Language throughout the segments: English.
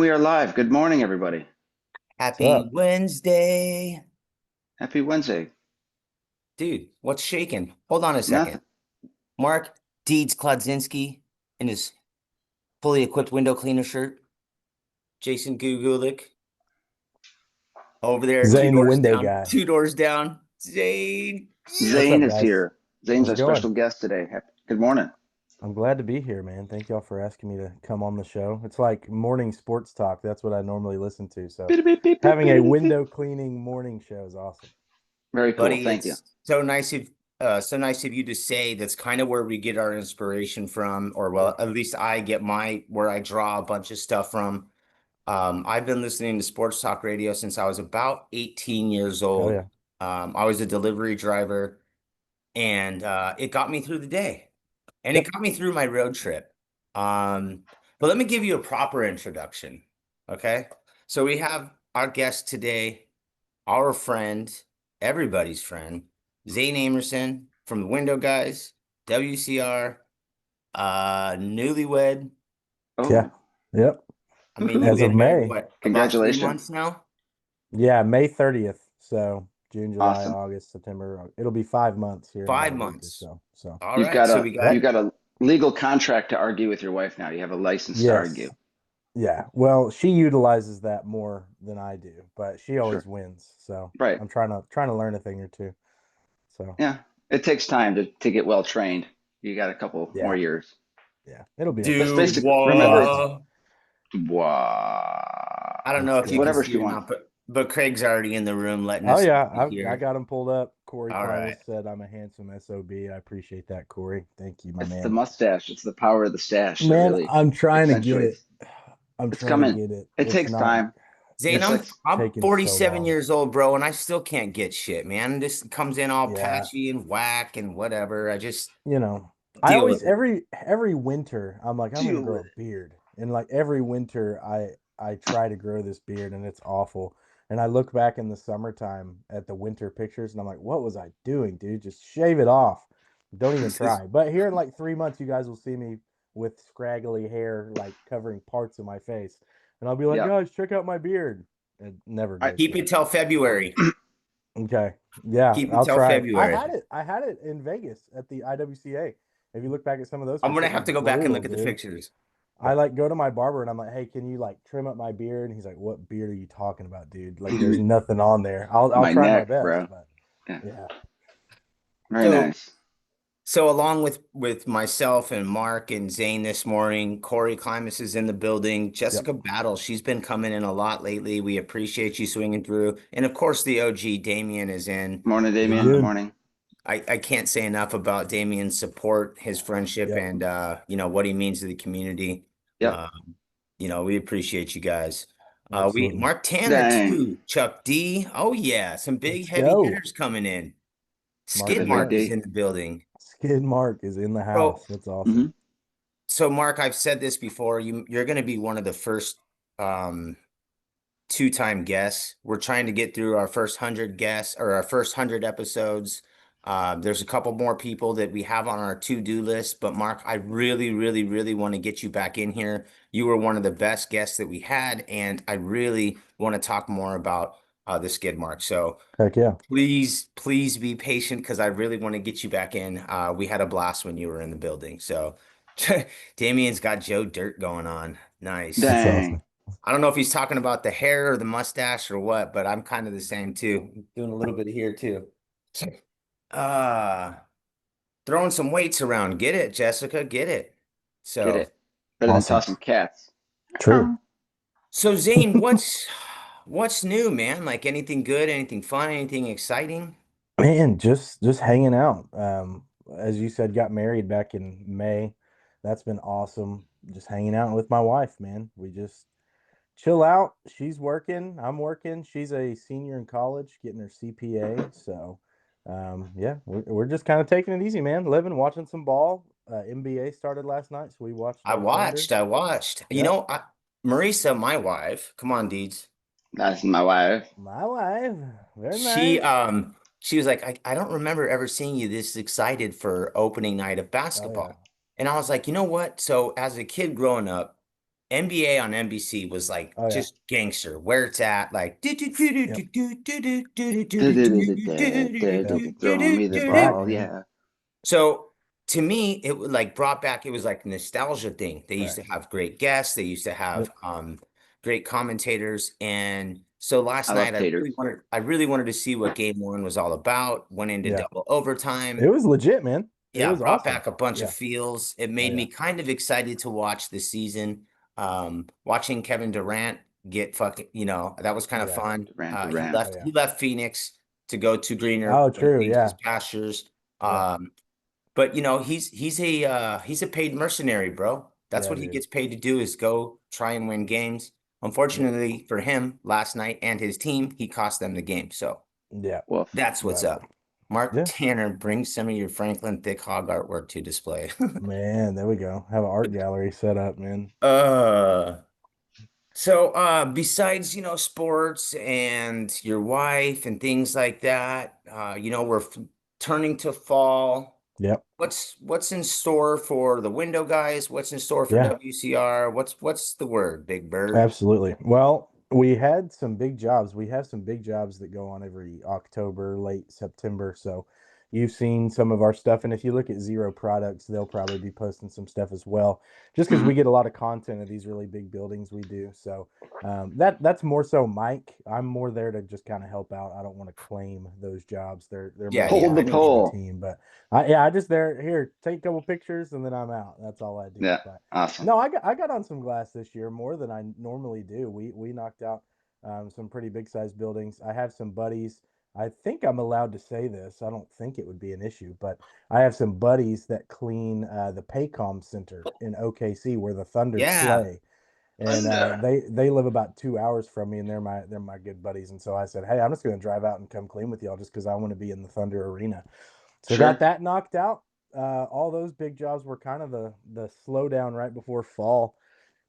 we are live. Good morning, everybody. What's Happy up? Wednesday. Happy Wednesday. Dude, what's shaking? Hold on a second. Nothing. Mark Deeds Klodzinski in his fully equipped window cleaner shirt. Jason Gugulik over there, Zane, the window guy. two doors down. Zane. What's Zane up, is guys? here. Zane's How's our it going? special guest today. Good morning. I'm glad to be here, man. Thank y'all for asking me to come on the show. It's like morning sports talk. That's what I normally listen to. So Beep, beep, beep, beep, having beep, a beep, beep. window cleaning morning show is awesome. Very cool. Buddy, Thank you. it's so nice of you to say that's kind of where we get our inspiration from, or well, at least I get where I draw a bunch of stuff from. I've been listening to sports talk radio since I was about 18 years Hell old. yeah. I was a delivery driver, and it got me through the day, and it Yep. got me through my road trip. But let me give you a proper introduction, okay? So we have our guest today, our friend, everybody's friend, Zane Amerson from the Window Guys, WCR, newlywed. Yeah. Oh, Yep. I mean, you've As of been married, May. what, about 3 months congratulations. now? Yeah, May 30th. So June, July, Awesome. August, September. It'll be 5 months here in about Five a week or months. so. So All You've right. got So a we got, you've yep. got a legal contract to argue with your wife now. You have a license to argue. Yes. Yeah. Well, she utilizes that more than I do, but she always Sure. wins. So Right. I'm trying to learn a thing or two. So Yeah. It takes time to get well trained. You got a couple more yeah, years. yeah, it'll be That's okay. do basic. Remember, it's what? I don't wow. know Let's if you go. can Whatever see she or wants. not, but Craig's already in the room letting Oh us yeah, I here. got him pulled up. Corey All Primus right. said I'm a handsome SOB. I appreciate that, Corey. Thank you, my It's the man. mustache. It's the power of the stash that Man, really I'm trying to get it. accentuates. I'm It's trying to coming. get it. It It's takes not. time. Zane, It's It's like I'm taking so 47 long. years old, bro, and I still can't get shit, man. This comes in all Yeah, patchy and whack and whatever. I just you know, I deal always with it. every winter I'm like I'm gonna deal grow with a it. beard, and like every winter I try to grow this beard, and it's awful. And I look back in the summertime at the winter pictures, and I'm like, what was I doing, dude? Just shave it off. Don't even This is try. But here in like 3 months, you guys will see me with scraggly hair like covering parts of my face, and I'll be like, Yep. guys, check out my beard. It never I goes keep it good. till February. Okay. Yeah, Keep it I'll till try it. I February. had it. I had it in Vegas at the IWCA. If you look back at some of those I'm pictures, gonna it was have to go back and brutal, look at the dude. pictures. I like go to my barber and I'm like, "Hey, can you like trim up my beard?" And he's like, "What beard are you talking about, dude? Like there's nothing on there." I'll My try my neck, best, bro. but Yeah. yeah. Very So nice. So along with myself and Mark and Zane this morning, Corey Klimas is in the building. Yep. Jessica Battle, she's been coming in a lot lately. We appreciate you swinging through. And of course, the OG Damien is in. Morning, Good Damien. dude. Morning. I can't say enough about Damien's support, his friendship, Yep. and what he means to the community. Yep. Um, we appreciate you guys. We Absolutely. Mark Tanner Dang. too, Chuck D. Oh yeah, some big Let's heavy go. hitters coming in. Mark Skid The and big Mark is Mark. D. in the building. Skid Mark is in the So house. That's awesome. Hmm. So Mark, I've said this before. You're going to be one of the first um, two-time guests. We're trying to get through our first 100 guests or our first 100 episodes. There's a couple more people that we have on our to-do list, but Mark, I really, really, really want to get you back in here. You were one of the best guests that we had, and I really want to talk more about the skid mark. So Heck yeah. please, please be patient because I really want to get you back in. We had a blast when you were in the building. So Damien's got Joe Dirt going on. Nice. That's Dang. awesome. I don't know if he's talking about the hair or the mustache or what, but I'm kind of the same too. Doing a little bit of here too. Uh, throwing some weights around. Get it, Jessica, get it. Get So, it. Better than Awesome. tossing cats. True. so Zane, what's new, man? Like anything good, anything fun, anything exciting? Man, just hanging out. As you said, got married back in May. That's been awesome. Just hanging out with my wife, man. We just chill out. She's working, I'm working. She's a senior in college, getting her CPA. So, yeah, we're just kind of taking it easy, man. Living, watching some ball. NBA started last night, so we watched I our Thunder. watched. I watched. Yep, Marisa, my wife, come on, Deeds. That's my wife. my wife. Very She nice. um she was like, I don't remember ever seeing you this excited for opening night of Oh yeah. basketball. And I was like, you know what? So as a kid growing up, NBA on NBC was like Oh yeah. just gangster. Where it's at, like Yep. Yep. Throwing me the It's back, ball. man. Yeah. So to me, it would like brought back, it was like a nostalgia thing. They used to Correct. have great guests, they used to have Yep. great commentators. And so last I love night taters. I really wanted to see what game one was all about. Went into Yeah. double It overtime. was legit, man. It Yeah, was brought awesome. back a bunch of Yeah. feels. It Oh made yeah. me kind of excited to watch this season. Watching Kevin Durant get fucking, that was kind of Yeah. fun. He Durant. Oh left yeah. he left Phoenix to go to Oh, true. greener Yeah. pastures. Yep. But he's a paid mercenary, bro. That's Yeah, what he dude. gets paid to do, is go try and win games. Yep. Unfortunately for him, last night and his team, he cost them the game. So Yeah. Woof. that's what's But up. Mark yeah, Tanner, bring some of your Franklin Thick Hog artwork to display. man, there we go. Have an art gallery set up, man. Uh, so besides, sports and your wife and things like that, we're turning to fall. Yep. What's in store for the window guys? What's in store for Yeah. WCR? What's the word, Big Bird? Absolutely. Well, we had some big jobs. We have some big jobs that go on every October, late September. So you've seen some of our stuff. And if you look at Zero Products, they'll probably be posting some stuff as well, just because we Mhm. get a lot of content of these really big buildings we do. So that's more so Mike. I'm more there to just kind of help out. I don't want to claim those jobs. They're Yeah, more yeah, Hold I the Mike know what and you the mean. pole. team. But I just there here, take a couple pictures and then I'm out. That's all I do. Yeah. But Awesome. no, I got on some glass this year more than I normally do. We knocked out some pretty big size buildings. I have some buddies. I think I'm allowed to say this. I don't think it would be an issue, but I have some buddies that clean the Paycom Center in OKC where the Thunder Yeah, play, and Thunder. they live about 2 hours from me, and they're my good buddies. And so I said, hey, I'm just going to drive out and come clean with y'all just because I want to be in the Thunder arena. So got Sure. that knocked out. All those big jobs were kind of the slowdown right before fall.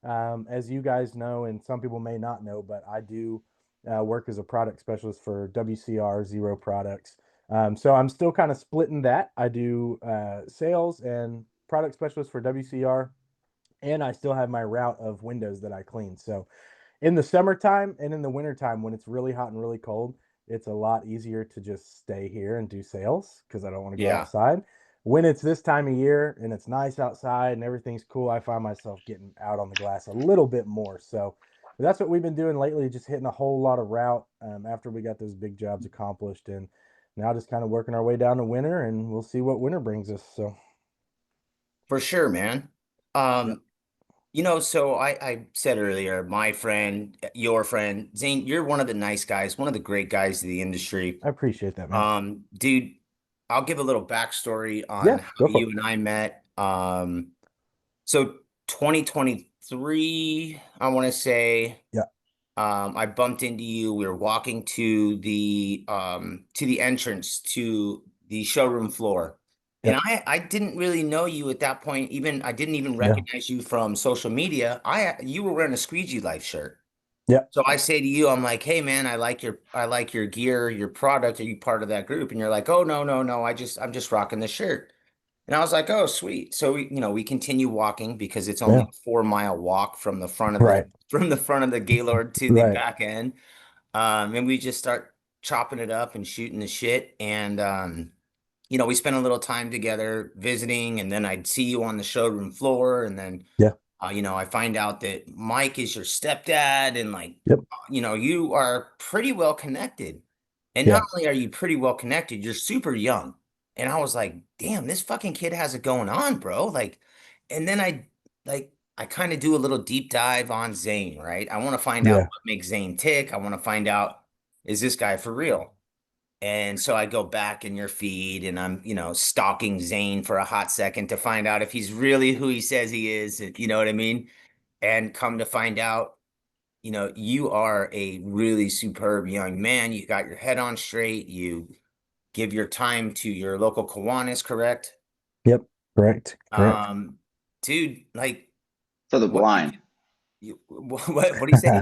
As you guys know, and some people may not know, but I do work as a product specialist for WCR Zero Products. So I'm still kind of splitting that. I do sales and product specialist for WCR, and I still have my route of windows that I clean. So in the summertime and in the wintertime when it's really hot and really cold, it's a lot easier to just stay here and do sales because I don't want to go yeah, outside. When it's this time of year and it's nice outside and everything's cool, I find myself getting out on the glass a little bit more. So that's what we've been doing lately, just hitting a whole lot of route after we got those big jobs accomplished. And now just kind of working our way down to winter, and we'll see what winter brings us. So, for sure, man. yeah, Um, so I said earlier, my friend, your friend, Zane, you're one of the nice guys, one of the great guys of the industry. I appreciate that, man. Dude, I'll give a little backstory on Yeah, how go for you it. and I met. So 2023, I want to say, Yeah, I bumped into you. We were walking to the entrance to the showroom floor. And yep, I didn't really know you at that point. Even I didn't even yeah, recognize you from social media. You were wearing a Squeegee Life shirt. yeah, So I say to you, I'm like, hey man, I like your gear, your product. Are you part of that group? And you're like, oh no, no, no. I'm just rocking the shirt. And I was like, oh, sweet. So we continue walking because it's only yeah. a 4 mile walk from the front of the Right, Gaylord to the right. back end. And we just start chopping it up and shooting the shit. And we spent a little time together visiting, and then I'd see you on the showroom floor, and then Yeah. I find out that Mike is your stepdad, and like, Yep. you are pretty well connected. And not Yeah. only are you pretty well connected, you're super young. And I was like, damn, this fucking kid has it going on, bro. Like, and then I kind of do a little deep dive on Zane, right? I want to find out Yeah. what makes Zane tick. I want to find out, is this guy for real? And so I go back in your feed and I'm, stalking Zane for a hot second to find out if he's really who he says he is. You know what I mean? And come to find out, you are a really superb young man. You got your head on straight. You give your time to your local Kiwanis, correct? Yep. Correct. Correct. Um, Dude, like, For the what do blind. what do you say?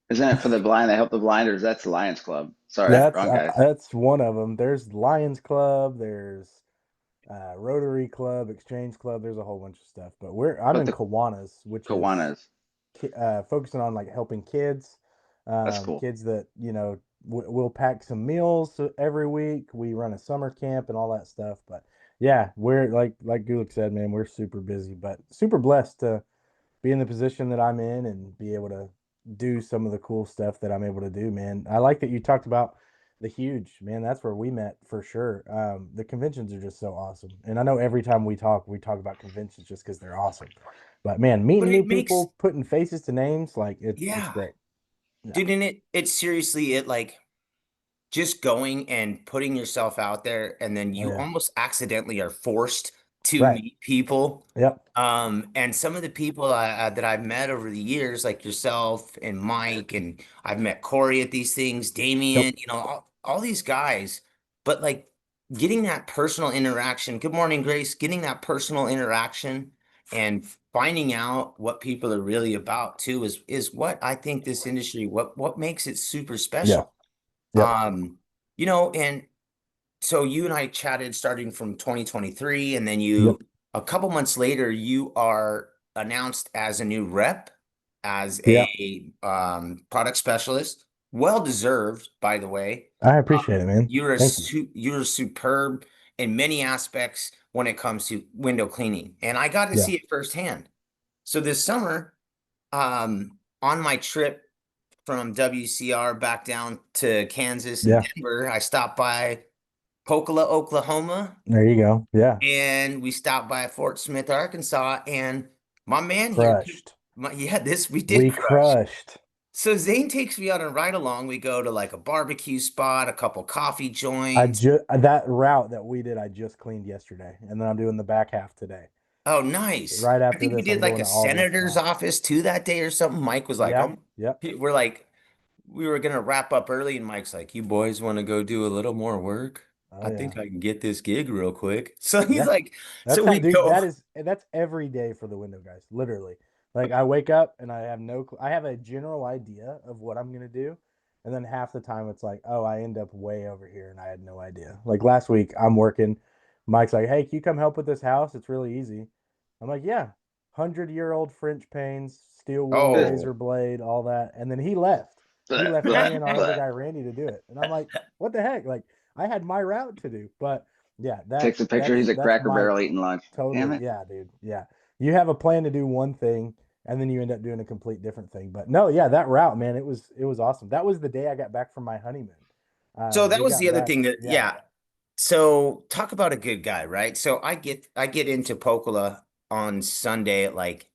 Isn't it for the blind? They help the blinders. That's the Lions Club. Sorry, That, wrong guys. That's one of them. There's Lions Club. There's Rotary Club, Exchange Club. There's a whole bunch of stuff. But I'm But in the Kiwanis, which is Kiwanis. focusing on like helping kids, That's cool. kids that, you know, we'll pack some meals every week. We run a summer camp and all that stuff. But yeah, we're like Gulick said, man, we're super busy, but super blessed to be in the position that I'm in and be able to do some of the cool stuff that I'm able to do, man. I like that you talked about the huge, man. That's where we met for sure. The conventions are just so awesome. And I know every time we talk about conventions just because they're awesome. But man, But meeting new it makes, people, putting faces to names, like it's yeah, great. Yeah. dude, and it seriously, it like just going and putting yourself out there, and then Oh you yeah. almost accidentally are forced to Right. meet people. Yep. And some of the people that I've met over the years, like yourself and Mike, and I've met Corey at these things, Yep. Damien, you know, all these guys, but like getting that personal interaction. Good morning, Grace. Getting that personal interaction and finding out what people are really about too is what I think this industry, what makes it super Yeah. special. Yep. Um, you know, and so you and I chatted starting from 2023, and then Yep. you, a couple months later, you are announced as a new rep, as Yeah. a product specialist. Well deserved, by the way. I appreciate it, man. Thank you. You're superb in many aspects when it comes to window cleaning, and I got to Yeah. see it firsthand. So this summer, on my trip from WCR back down to Kansas and Yeah. Denver, I stopped by Pocola, Oklahoma, There you go. Yeah. and we stopped by Fort Smith, Arkansas, and my man here, Crushed. yeah, this we did We crush. crushed. So Zane takes me on a ride along. We go to like a barbecue spot, a couple coffee I joints. just that route that we did, I just cleaned yesterday, and then I'm doing the back half today. Oh, nice. Right I after think we this, did I'm like going a to Alder's senator's spot. office too that day or something. Mike was like, Yeah. Yep. we're like, we were gonna wrap up early, and Mike's like, "You boys want to go do a little more work? Oh I yeah. think I can get this gig real quick." So he's Yeah. like, That's so how, we dude. go. That's every day for the window guys. Literally, like I wake up and I have I have a general idea of what I'm gonna do, and then half the time it's like, oh, I end up way over here and I had no idea. Like last week, I'm working. Mike's like, hey, can you come help with this house? It's really easy. I'm like, yeah. 100-year-old French panes, steel wool, Ugh, Oh, razor blade, all that, and then he left. He bleh, left me bleh, and our other bleh. guy Randy to do it, and I'm like, what the heck? Like I had my route to do, but yeah, Takes a picture. He's at that's Cracker Mike. Barrel eating lunch. Damn Totally. it. Yeah, dude. Yeah. You have a plan to do one thing and then you end up doing a complete different thing. But no, yeah, that route, man, it was awesome. That was the day I got back from my honeymoon. so that We was the got other back. thing that, Yeah. yeah. So talk about a good guy, right? So I get into Pocola on Sunday at like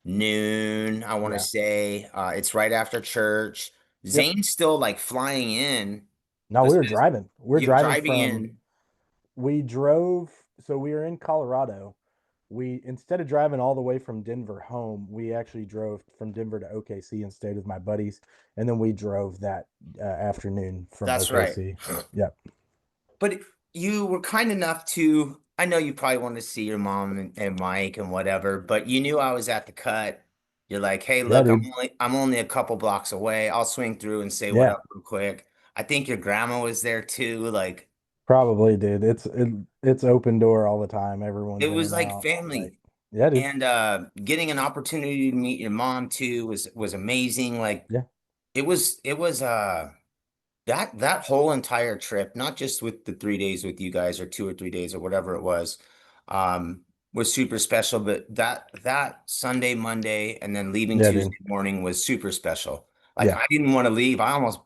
noon, I want to Yeah. say. It's right after church. Yep. Zane's still like flying in. No, This we were is driving. We're you driving driving from in. we drove so we were in Colorado. We instead of driving all the way from Denver home, we actually drove from Denver to OKC and stayed with my buddies. And then we drove that afternoon from That's right. OKC. Yep. But you were kind enough to, I know you probably wanted to see your mom and Mike and whatever, but you knew I was at the cut. You're like, hey, Yeah, look, dude. I'm only a couple blocks away. I'll swing through and say what Yeah. up real quick. I think your grandma was there too. Like Probably, dude. It's open door all the time. it Everyone's in was and like out. Like, family. yeah, dude. And getting an opportunity to meet your mom too was amazing. Like Yeah, it was that whole entire trip, not just with the 3 days with you guys or 2 or 3 days or whatever it was super special. But that Sunday, Monday, and then leaving yeah, dude. Tuesday morning was super special. Like Yeah, I didn't want to leave. I almost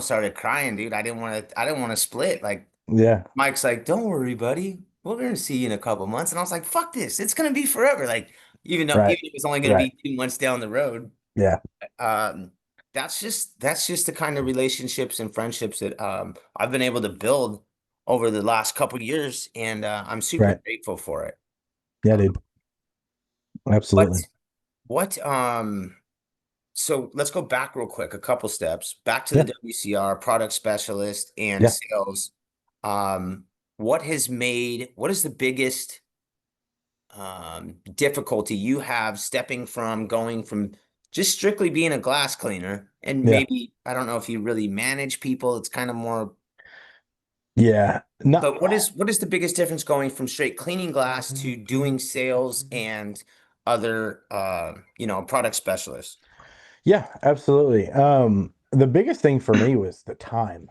started crying, dude. I didn't want to split. Like yeah. Mike's like, "Don't worry, buddy. We're gonna see you in a couple months." And I was like, "Fuck this. It's gonna be forever." Like Right, even if it's only gonna right. be 2 months down the road. Yeah, Um, that's just the kind of relationships and friendships that I've been able to build over the last couple years, and I'm super right. grateful for it. Yeah, Uh, dude. What Absolutely. what so let's go back real quick, a couple steps back to the Yeah, WCR product specialist and yeah. sales. Um, what is the biggest difficulty you have stepping from going from just strictly being a glass cleaner, and Yeah, maybe I don't know if you really manage people, it's kind of more, yeah. Not. but what is the biggest difference going from straight cleaning glass to doing sales and other, product specialists? Yeah, absolutely. The biggest thing for me was the time.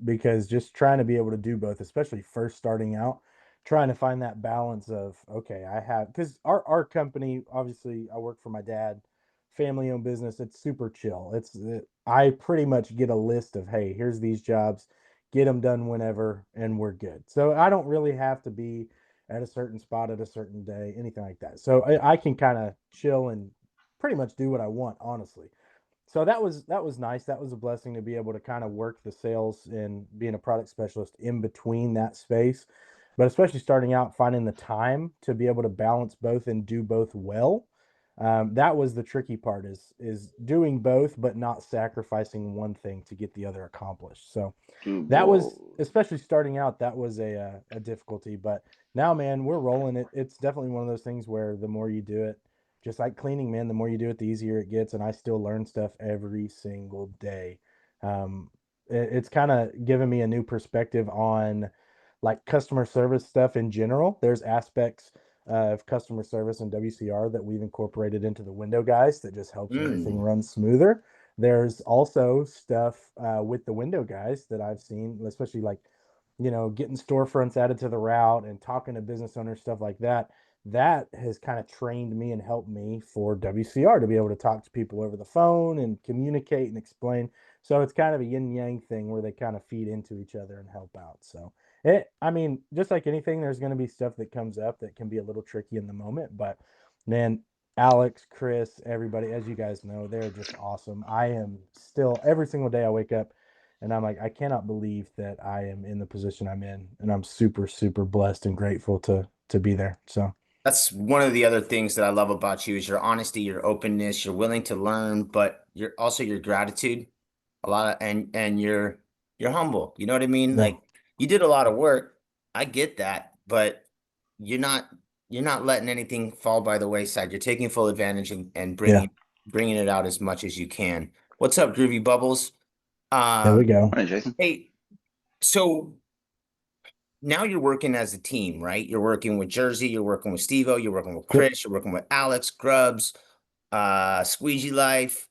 Because just trying to be able to do both, especially first starting out, trying to find that balance of, okay, I have, because our company, obviously, I work for my dad, family owned business. It's super chill. I pretty much get a list of, hey, here's these jobs, get them done whenever, and we're good. So I don't really have to be at a certain spot at a certain day, anything like that. So I can kind of chill and pretty much do what I want, honestly. So that was nice. That was a blessing to be able to kind of work the sales and being a product specialist in between that space. But especially starting out, finding the time to be able to balance both and do both well. That was the tricky part is doing both, but not sacrificing one thing to get the other accomplished. So Ooh, that was, whoa. especially starting out, that was a difficulty. But now, man, we're rolling it. It's definitely one of those things where the more you do it, just like cleaning, man, the more you do it, the easier it gets. And I still learn stuff every single day. It's kind of given me a new perspective on like customer service stuff in general. There's aspects of customer service and WCR that we've incorporated into the window guys that just helps everything Mm. run smoother. There's also stuff with the window guys that I've seen, especially like, getting storefronts added to the route and talking to business owners, stuff like that. That has kind of trained me and helped me for WCR to be able to talk to people over the phone and communicate and explain. So it's kind of a yin yang thing where they kind of feed into each other and help out. So I mean, just like anything, there's going to be stuff that comes up that can be a little tricky in the moment, but man, Alex, Chris, everybody, as you guys know, they're just awesome. I am still every single day I wake up and I'm like, I cannot believe that I am in the position I'm in, and I'm super, super blessed and grateful to be there. So That's one of the other things that I love about you is your honesty, your openness, you're willing to learn, but you're also your gratitude. A lot of and you're humble. You know what I mean? yeah, Like you did a lot of work. I get that, but you're not you're not letting anything fall by the wayside. You're taking full advantage and yeah, bringing it out as much as you can. What's up, Groovy Bubbles? there we Um, go. Morning, Jason. hey, so now you're working as a team, right? You're working with Jersey, you're working with Steve-O, you're working with Yep, Chris, you're working with Alex, Grubbs, Squeegee Life,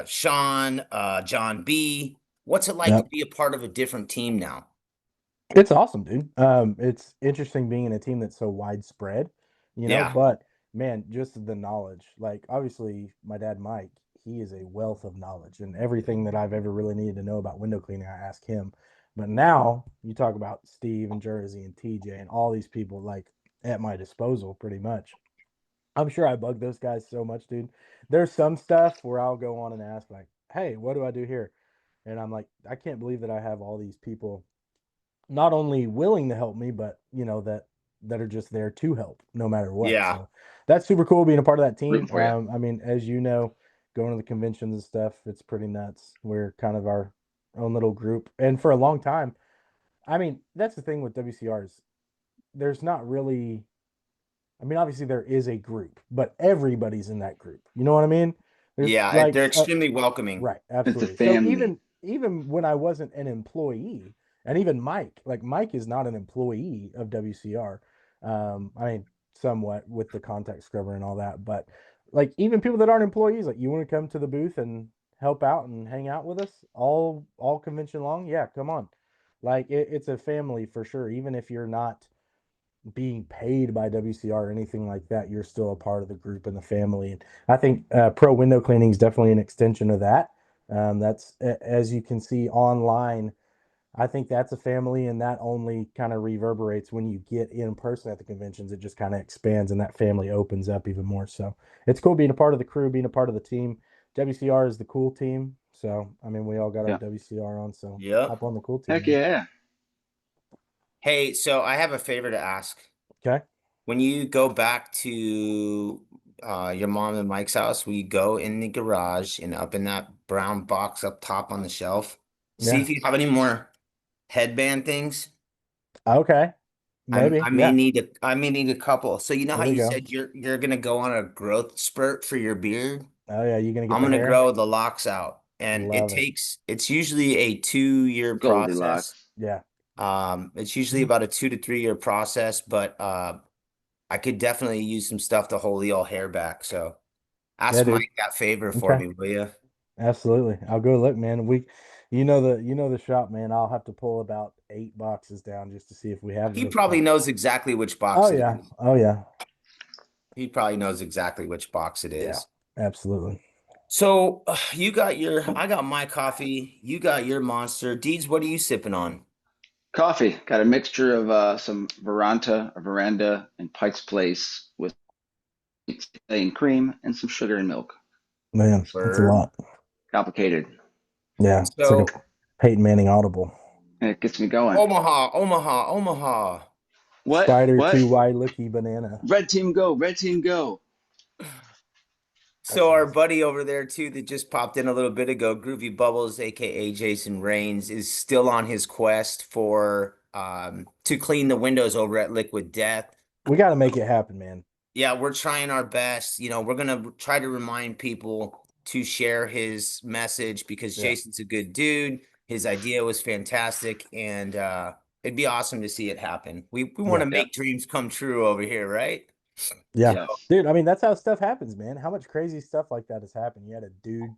Sean, John B. What's it like to yep. be a part of a different team now? It's awesome, dude. It's interesting being in a team that's so widespread, Yeah. but man, just the knowledge. Like, obviously, my dad, Mike, he is a wealth of knowledge, and everything that I've ever really needed to know about window cleaning, I ask him. But now you talk about Steve and Jersey and TJ and all these people like at my disposal pretty much. I'm sure I bug those guys so much, dude. There's some stuff where I'll go on and ask, like, hey, what do I do here? And I'm like, I can't believe that I have all these people not only willing to help me, but that are just there to help no matter what. Yeah. So that's super cool being a part of that Rooting team. for you. I mean, as you know, going to the conventions and stuff, it's pretty nuts. We're kind of our own little group, and for a long time, I mean, that's the thing with WCRs. There's not really, I mean, obviously there is a group, but everybody's in that group. You know what I mean? There's Yeah. like, They're extremely welcoming. right, It's a absolutely. So family. even when I wasn't an employee, and even Mike, like Mike is not an employee of WCR. I mean, somewhat with the contact scrubber and all that, but like even people that aren't employees, like you want to come to the booth and help out and hang out with us all convention long, yeah, come on. Like it's a family for sure. Even if you're not being paid by WCR or anything like that, you're still a part of the group and the family. And I think pro window cleaning is definitely an extension of that. As you can see online. I think that's a family, and that only kind of reverberates when you get in person at the conventions. It just kind of expands, and that family opens up even more. So it's cool being a part of the crew, being a part of the team. WCR is the cool team. So I mean, we all got our Yeah. WCR on. So Yep. hop on the cool team, Heck man. yeah. Hey, so I have a favor to ask. Okay. When you go back to your mom and Mike's house, we go in the garage and up in that brown box up top on the shelf. See Yeah. if you have any more headband things. Okay. Maybe. Yeah. I may need a couple. So you know how There we you go. said you're gonna go on a growth spurt for your beard? Oh yeah, you gonna get I'm the gonna hair? grow the locks out. And Love it. it's usually a 2 year process. Goldilocks. Yeah. It's usually about a 2 to 3 year process, but I could definitely use some stuff to hold the old hair back. So Yeah, ask dude. Mike that favor for Okay. me, will you? Absolutely. I'll go look, man. You know the shop, man. I'll have to pull about 8 boxes down just to see if we have He those probably stuff. knows exactly which Oh box it yeah. is. Oh yeah. He probably knows exactly which box it Yeah. is. Absolutely. So you got I got my coffee. You got your Monster. Deeds, what are you sipping on? Coffee. Got a mixture of some veranda, and Pike's Place with and cream and some sugar and milk. Man, that's a Word. lot. Complicated. Yeah. It's like a So Peyton Manning audible. And it gets me going. Omaha, Omaha, Omaha. What? Spider What? too wide looky banana. Red team go. Red team go. That's So our awesome. buddy over there too that just popped in a little bit ago, Groovy Bubbles, aka Jason Rains, is still on his quest for to clean the windows over at Liquid Death. We got to make it happen, man. Yeah, we're trying our best. You know, we're gonna try to remind people to share his message because Yeah. Jason's a good dude. His idea was fantastic, and it'd be awesome to see it happen. We want Yeah. to Yeah. make dreams come true over here, right? Yeah. So Yes. Dude, I mean, that's how stuff happens, man. How much crazy stuff like that has happened. You had a dude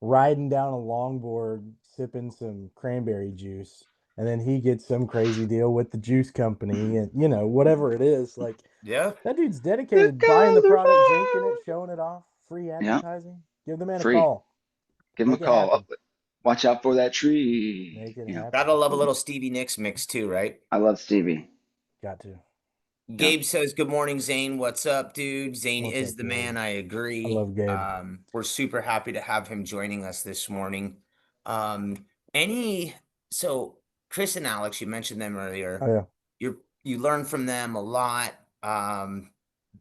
riding down a longboard, sipping some cranberry juice, and then he gets some crazy deal with the juice company and, whatever it is. Like, yeah, that dude's The dedicated, buying the color product, drinking it, bar. showing it off, free Yeah. advertising. Give the man a Free. call. Give him a Make it call. happen. Oh, watch out for that tree. Make it You know. happen. gotta love a little Stevie Nicks mix too, right? I love Stevie. Got to. Yeah. Gabe says, "Good morning, Zane. What's up, dude? Zane What's is up, the Gabe? man. I I agree. love Gabe. We're super happy to have him joining us this morning. Um, any so Chris and Alex, you mentioned them Oh, earlier. yeah. You learn from them a lot.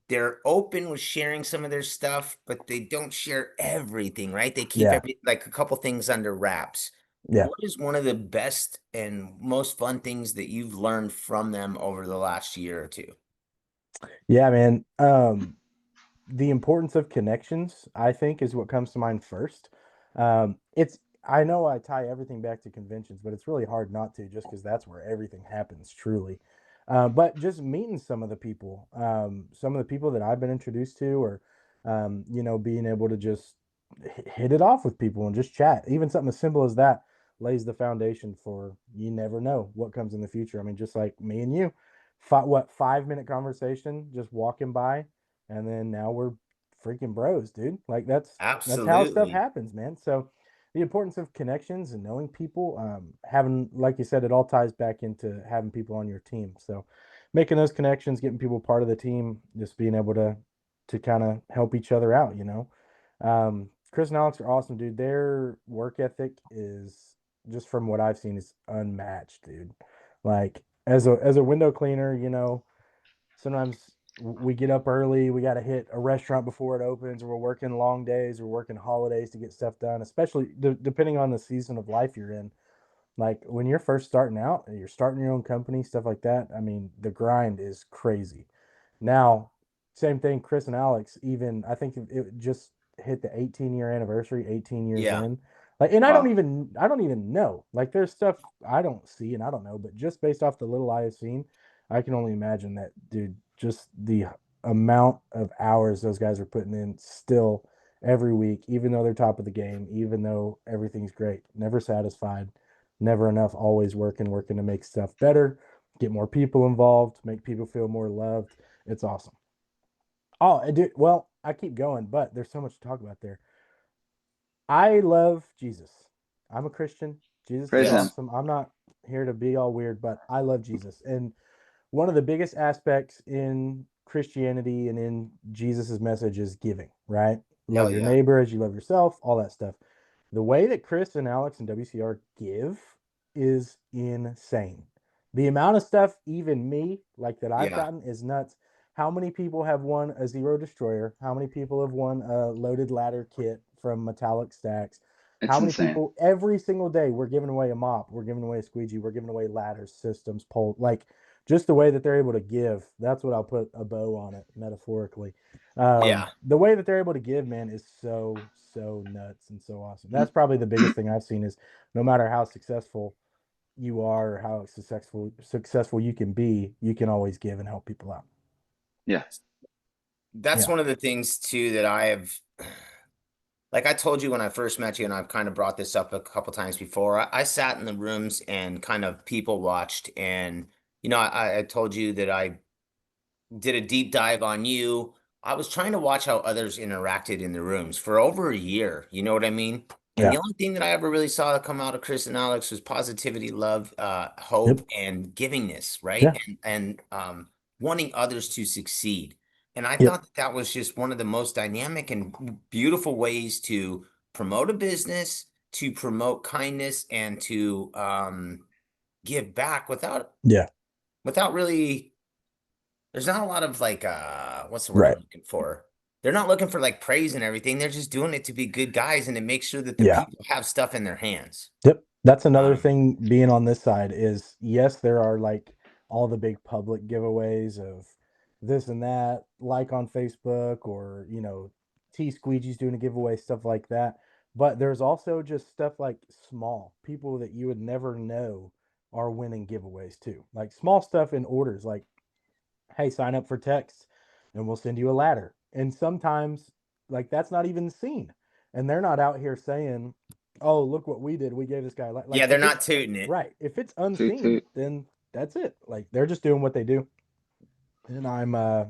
They're open with sharing some of their stuff, but they don't share everything, right? They keep Yeah. every like a couple things under wraps. Yeah. What is one of the best and most fun things that you've learned from them over the last year or two? Yeah, man. The importance of connections, I think, is what comes to mind first. I know I tie everything back to conventions, but it's really hard not to just because that's where everything happens, truly. But just meeting some of the people that I've been introduced to, or, being able to just hit it off with people and just chat, even something as simple as that lays the foundation for you never know what comes in the future. I mean, just like me and you, 5 minute conversation, just walking by and then now we're freaking bros, dude. Like that's how stuff Absolutely. happens, man. So the importance of connections and knowing people, having, like you said, it all ties back into having people on your team. So making those connections, getting people part of the team, just being able to kind of help each other out, Chris and Alex are awesome, dude. Their work ethic is, just from what I've seen, is unmatched, dude. Like, as a window cleaner, sometimes we get up early, we got to hit a restaurant before it opens, or we're working long days, or working holidays to get stuff done, especially depending on the season of life you're in. Like, when you're first starting out and you're starting your own company, stuff like that, I mean, the grind is crazy. Now, same thing, Chris and Alex, even I think it just hit the 18-year anniversary, 18 years Yeah. in. Like, and Wow. I don't even know. Like, there's stuff I don't see and I don't know, but just based off the little I have seen, I can only imagine that, dude, just the amount of hours those guys are putting in still every week, even though they're top of the game, even though everything's great, never satisfied, never enough, always working to make stuff better, get more people involved, make people feel more loved. It's awesome. Oh, well, I keep going, but there's so much to talk about there. I love Jesus. I'm a Christian. Jesus is Praise him. Yes. awesome. I'm not here to be all weird, but I love Jesus. And one of the biggest aspects in Christianity and in Jesus's message is giving, right? Hell Love your yeah. neighbor as you love yourself, all that stuff. The way that Chris and Alex and WCR give is insane. The amount of stuff, even me, like that I've Yeah. gotten, is nuts. How many people have won a Zero Destroyer? How many people have won a loaded ladder kit from Metallic Stacks? How It's many insane. people every single day we're giving away a mop, we're giving away a squeegee, we're giving away ladders, systems, pole, like just the way that they're able to give. That's what I'll put a bow on it, metaphorically. Yeah. The way that they're able to give, man, is so nuts and so awesome. That's probably the biggest thing I've seen is no matter how successful you are or how successful you can be, you can always give and help people out. Yeah. That's Yeah. one of the things too that I have, like I told you when I first met you, and I've kind of brought this up a couple times before. I sat in the rooms and kind of people watched, and I told you that I did a deep dive on you. I was trying to watch how others interacted in the rooms for over a year. You know what I mean? And the Yeah. only thing that I ever really saw come out of Chris and Alex was positivity, love, hope, Yep. and givingness, right? Yeah. And wanting others to succeed. And I Yep. thought that was just one of the most dynamic and beautiful ways to promote a business, to promote kindness, and to give back Yeah. without really, there's not a lot of like what's the word I'm Right. looking for? They're not looking for like praise and everything. They're just doing it to be good guys and to make sure that the Yeah. people have stuff in their hands. Yep. That's another Um, thing being on this side is yes, there are like all the big public giveaways of this and that, like on Facebook or, T Squeegee's doing a giveaway, stuff like that. But there's also just stuff like small people that you would never know are winning giveaways too. Like small stuff in orders, like, hey, sign up for text and we'll send you a ladder. And sometimes, like, that's not even seen. And they're not out here saying, oh, look what we did. We gave this guy, like, yeah, they're if it's not tooting it. right, if it's Toot unseen, toot. then that's it. Like, they're just doing what they do. And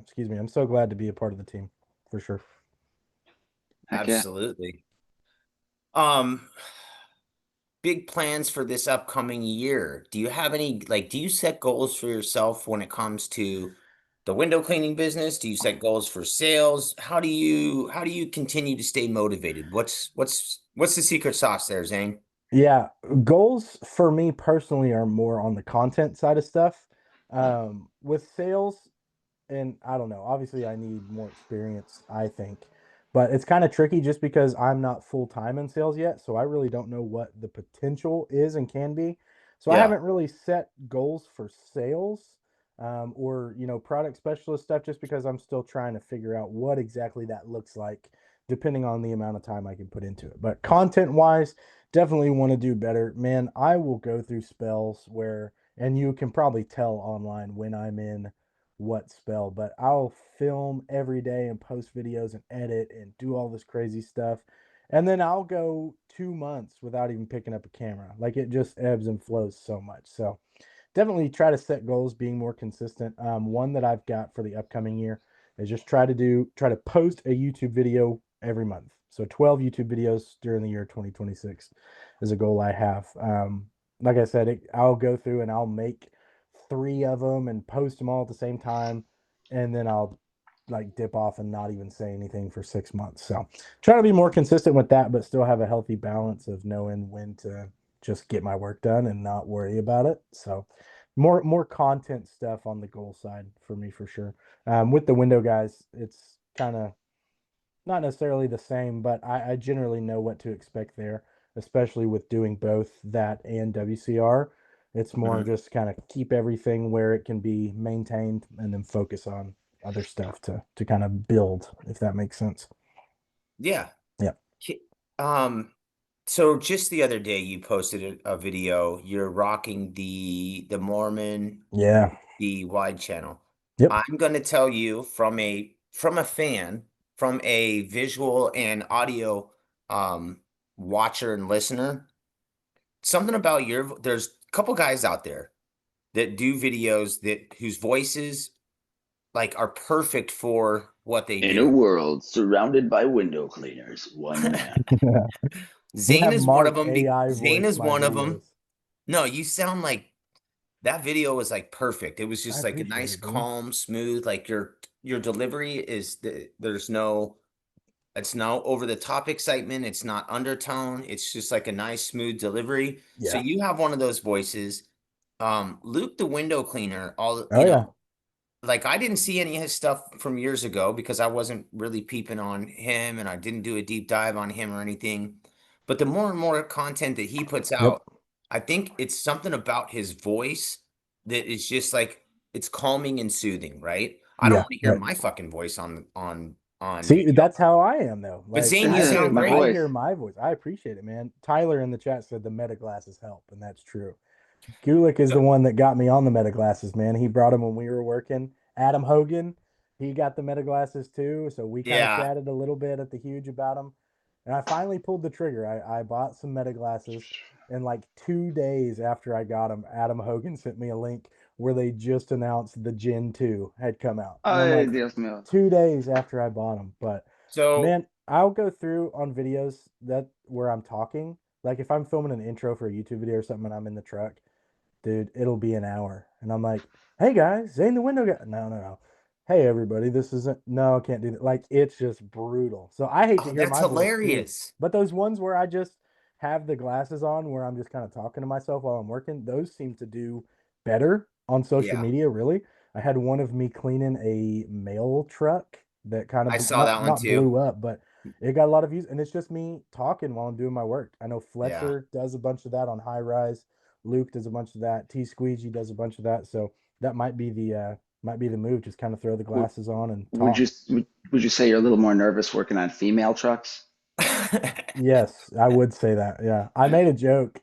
excuse me, I'm so glad to be a part of the team for sure. Heck yeah. Absolutely. Um, Big plans for this upcoming year. Do you have any, like, do you set goals for yourself when it comes to the window cleaning business? Do you set goals for sales? How do you continue to stay motivated? What's the secret sauce there, Zane? Yeah, goals for me personally are more on the content side of stuff. With sales, and I don't know, obviously I need more experience, I think. But it's kind of tricky just because I'm not full time in sales yet, so I really don't know what the potential is and can be. So I Yeah. haven't really set goals for sales or product specialist stuff just because I'm still trying to figure out what exactly that looks like depending on the amount of time I can put into it. But content wise, definitely want to do better. Man, I will go through spells where, and you can probably tell online when I'm in what spell, but I'll film every day and post videos and edit and do all this crazy stuff. And then I'll go 2 months without even picking up a camera. Like it just ebbs and flows so much. So definitely try to set goals, being more consistent. One that I've got for the upcoming year is just try to post a YouTube video every month. So 12 YouTube videos during the year 2026 is a goal I have. Like I said, I'll go through and I'll make 3 of them and post them all at the same time, and then I'll like dip off and not even say anything for 6 months. So try to be more consistent with that, but still have a healthy balance of knowing when to just get my work done and not worry about it. So more content stuff on the goal side for me for sure. With the window guys, it's kind of not necessarily the same, but I generally know what to expect there, especially with doing both that and WCR. It's more Mhm. just kind of keep everything where it can be maintained and then focus on other stuff to kind of build, if that makes sense. Yeah. Yeah. Ki- Um, so just the other day you posted a video. You're rocking the Mormon Yeah. the wide channel. Yep. I'm going to tell you from a fan, from a visual and audio um watcher and listener, something about there's a couple guys out there that do videos that whose voices like are perfect for what they In a do. world surrounded by window cleaners, one man. We Zane have is one of Mark them. AI Zane voice is my one of them. videos. No, you sound like that video was like perfect. It was I just like a appreciate nice, it, dude. calm, smooth. Like your delivery there's no, it's no over the top excitement. It's not undertone. It's just like a nice, smooth delivery. So Yeah. you have one of those voices. Luke the window cleaner, Oh yeah. like I didn't see any of his stuff from years ago because I wasn't really peeping on him and I didn't do a deep dive on him or anything. But the more and more content that he puts Yep. out, I think it's something about his voice that is just like it's calming and soothing, right? I don't Yeah. want to hear Right. my fucking voice on See, video. that's how I am though. But Like Zane, you I sound hear My I great. voice. hear my voice. I appreciate it, man. Tyler in the chat said the meta glasses help, and that's true. Gulick is So, the one that got me on the meta glasses, man. He brought them when we were working. Adam Hogan, he got the meta glasses too. So we kind of Yeah. chatted a little bit at the Huge about them. And I finally pulled the trigger. I bought some meta glasses. And like 2 days after I got them, Adam Hogan sent me a link where they just announced the Gen 2 had come out. And I'm Ay, like, Dios mío. 2 days after I bought them. But So man, I'll go through on videos that where I'm talking. Like if I'm filming an intro for a YouTube video or something and I'm in the truck, dude, it'll be an hour. And I'm like, hey guys, Zane the window guy. No, no, no. Hey everybody, this isn't no, I can't do that. Like it's just brutal. So I hate to oh, hear that's my voice too. hilarious. But those ones where I just have the glasses on where I'm just kind of talking to myself while I'm working, those seem to do better on social Yeah. media, really. I had one of me cleaning a mail truck that kind I of saw that one not too. blew up, but it got a lot of views and it's just me talking while I'm doing my work. I know Yeah. Fletcher does a bunch of that on high rise. Luke does a bunch of that. T Squeegee does a bunch of that. So that might be the move. Just kind of throw the W- glasses on and Would talk. you would you say you're a little more nervous working on female trucks? Yes, I would say that. Yeah, I made a joke.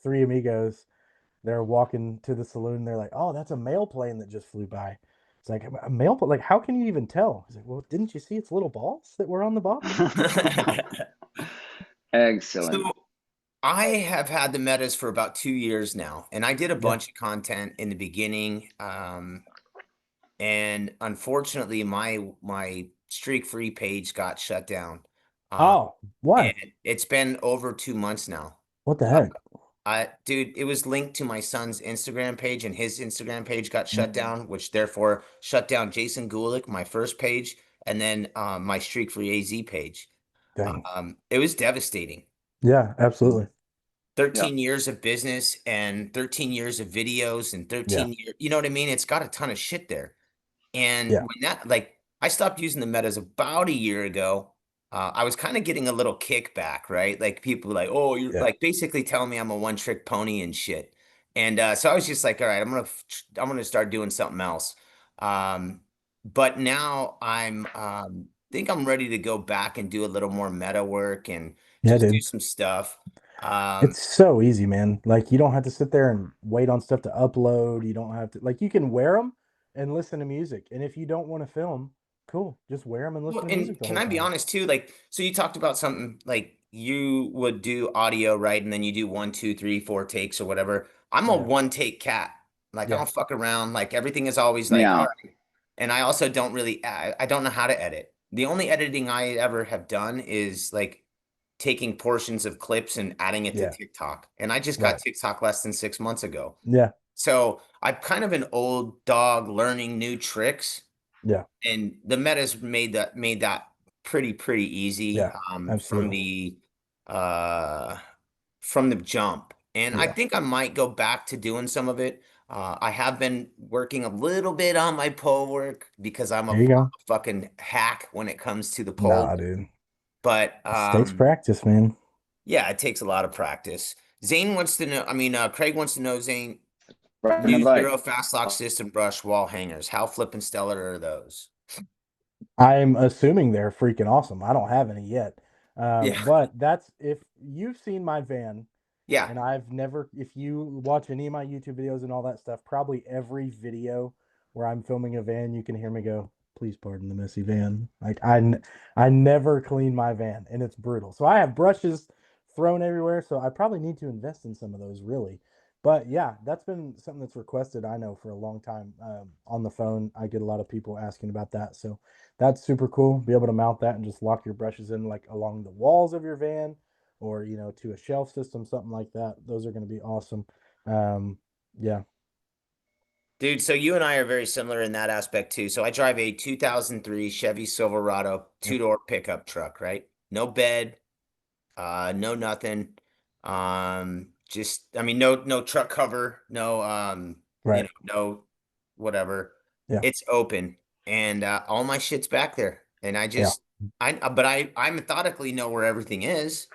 Three amigos, they're walking to the saloon. They're like, "Oh, that's a mail plane that just flew by." It's like a mail plane. Like, how can you even tell? He's like, "Well, didn't you see its little balls that were on the bottom?" So Excellent. I have had the metas for about 2 years now, and I did a Yeah. bunch of content in the beginning. And unfortunately, my streak free page got shut down. Uh, Oh, why? and it's been over 2 months now. What the heck? Dude, it was linked to my son's Instagram page, and his Instagram page got shut Mm, down, which therefore shut down Jason Gulick, my first page, and then my streak free AZ page. dang. It was devastating. Yeah, absolutely. 13 years of business and 13 years of videos and Yeah. 13 years, you know what I mean? It's got a ton of shit there. And Yeah. when that, like, I stopped using the metas about a year ago. I was kind of getting a little kickback, right? Like people were like, oh, you're Yeah. like basically telling me I'm a one-trick pony and shit. And so I was just like, all right, I'm gonna start doing something else. But now think I'm ready to go back and do a little more meta work and Yeah, just do dude. some stuff. Um, It's so easy, man. Like you don't have to sit there and wait on stuff to upload. You don't have to like you can wear them and listen to music. And if you don't want to film, cool. Just wear them and Well, listen to music and the can whole I be time. honest too? Like, so you talked about something like you would do audio, right? And then you do one, two, three, four takes or whatever. I'm a Yeah. one take cat. Like, I Yeah. don't fuck around. Like, everything is always like, all Yeah. right. And I also don't really, I don't know how to edit. The only editing I ever have done is like taking portions of clips and adding it to Yeah. TikTok. And I just got Right. TikTok less than 6 months ago. Yeah. So I'm kind of an old dog learning new tricks, Yeah. and the metas made that pretty easy Yeah. Absolutely. uh from the jump. And I Yeah. think I might go back to doing some of it. I have been working a little bit on my pole work because There you go. a fucking hack when it comes to the pole. Nah, dude. But It takes practice, man. yeah, it takes a lot of practice. Zane wants to know, Craig wants to know, Zane, Right new and right. zero fast lock system brush wall hangers. How flippin' stellar are those? I'm assuming they're freaking awesome. I don't have any yet. Yeah, But that's if you've seen my van. yeah. And I've never, if you watch any of my YouTube videos and all that stuff, probably every video where I'm filming a van, you can hear me go, please pardon the messy van. Like I never clean my van and it's brutal. So I have brushes thrown everywhere. So I probably need to invest in some of those really. But yeah, that's been something that's requested, I know, for a long time. On the phone, I get a lot of people asking about that. So that's super cool. Be able to mount that and just lock your brushes in like along the walls of your van or to a shelf system, something like that. Those are going to be awesome. Um, yeah, Dude, so you and I are very similar in that aspect too. So I drive a 2003 Chevy Silverado yep, two-door pickup truck, right? No bed, no nothing. Just I mean no truck cover, no right, no whatever. yeah, It's open and all my shit's back there. And yeah, but I methodically know where everything is.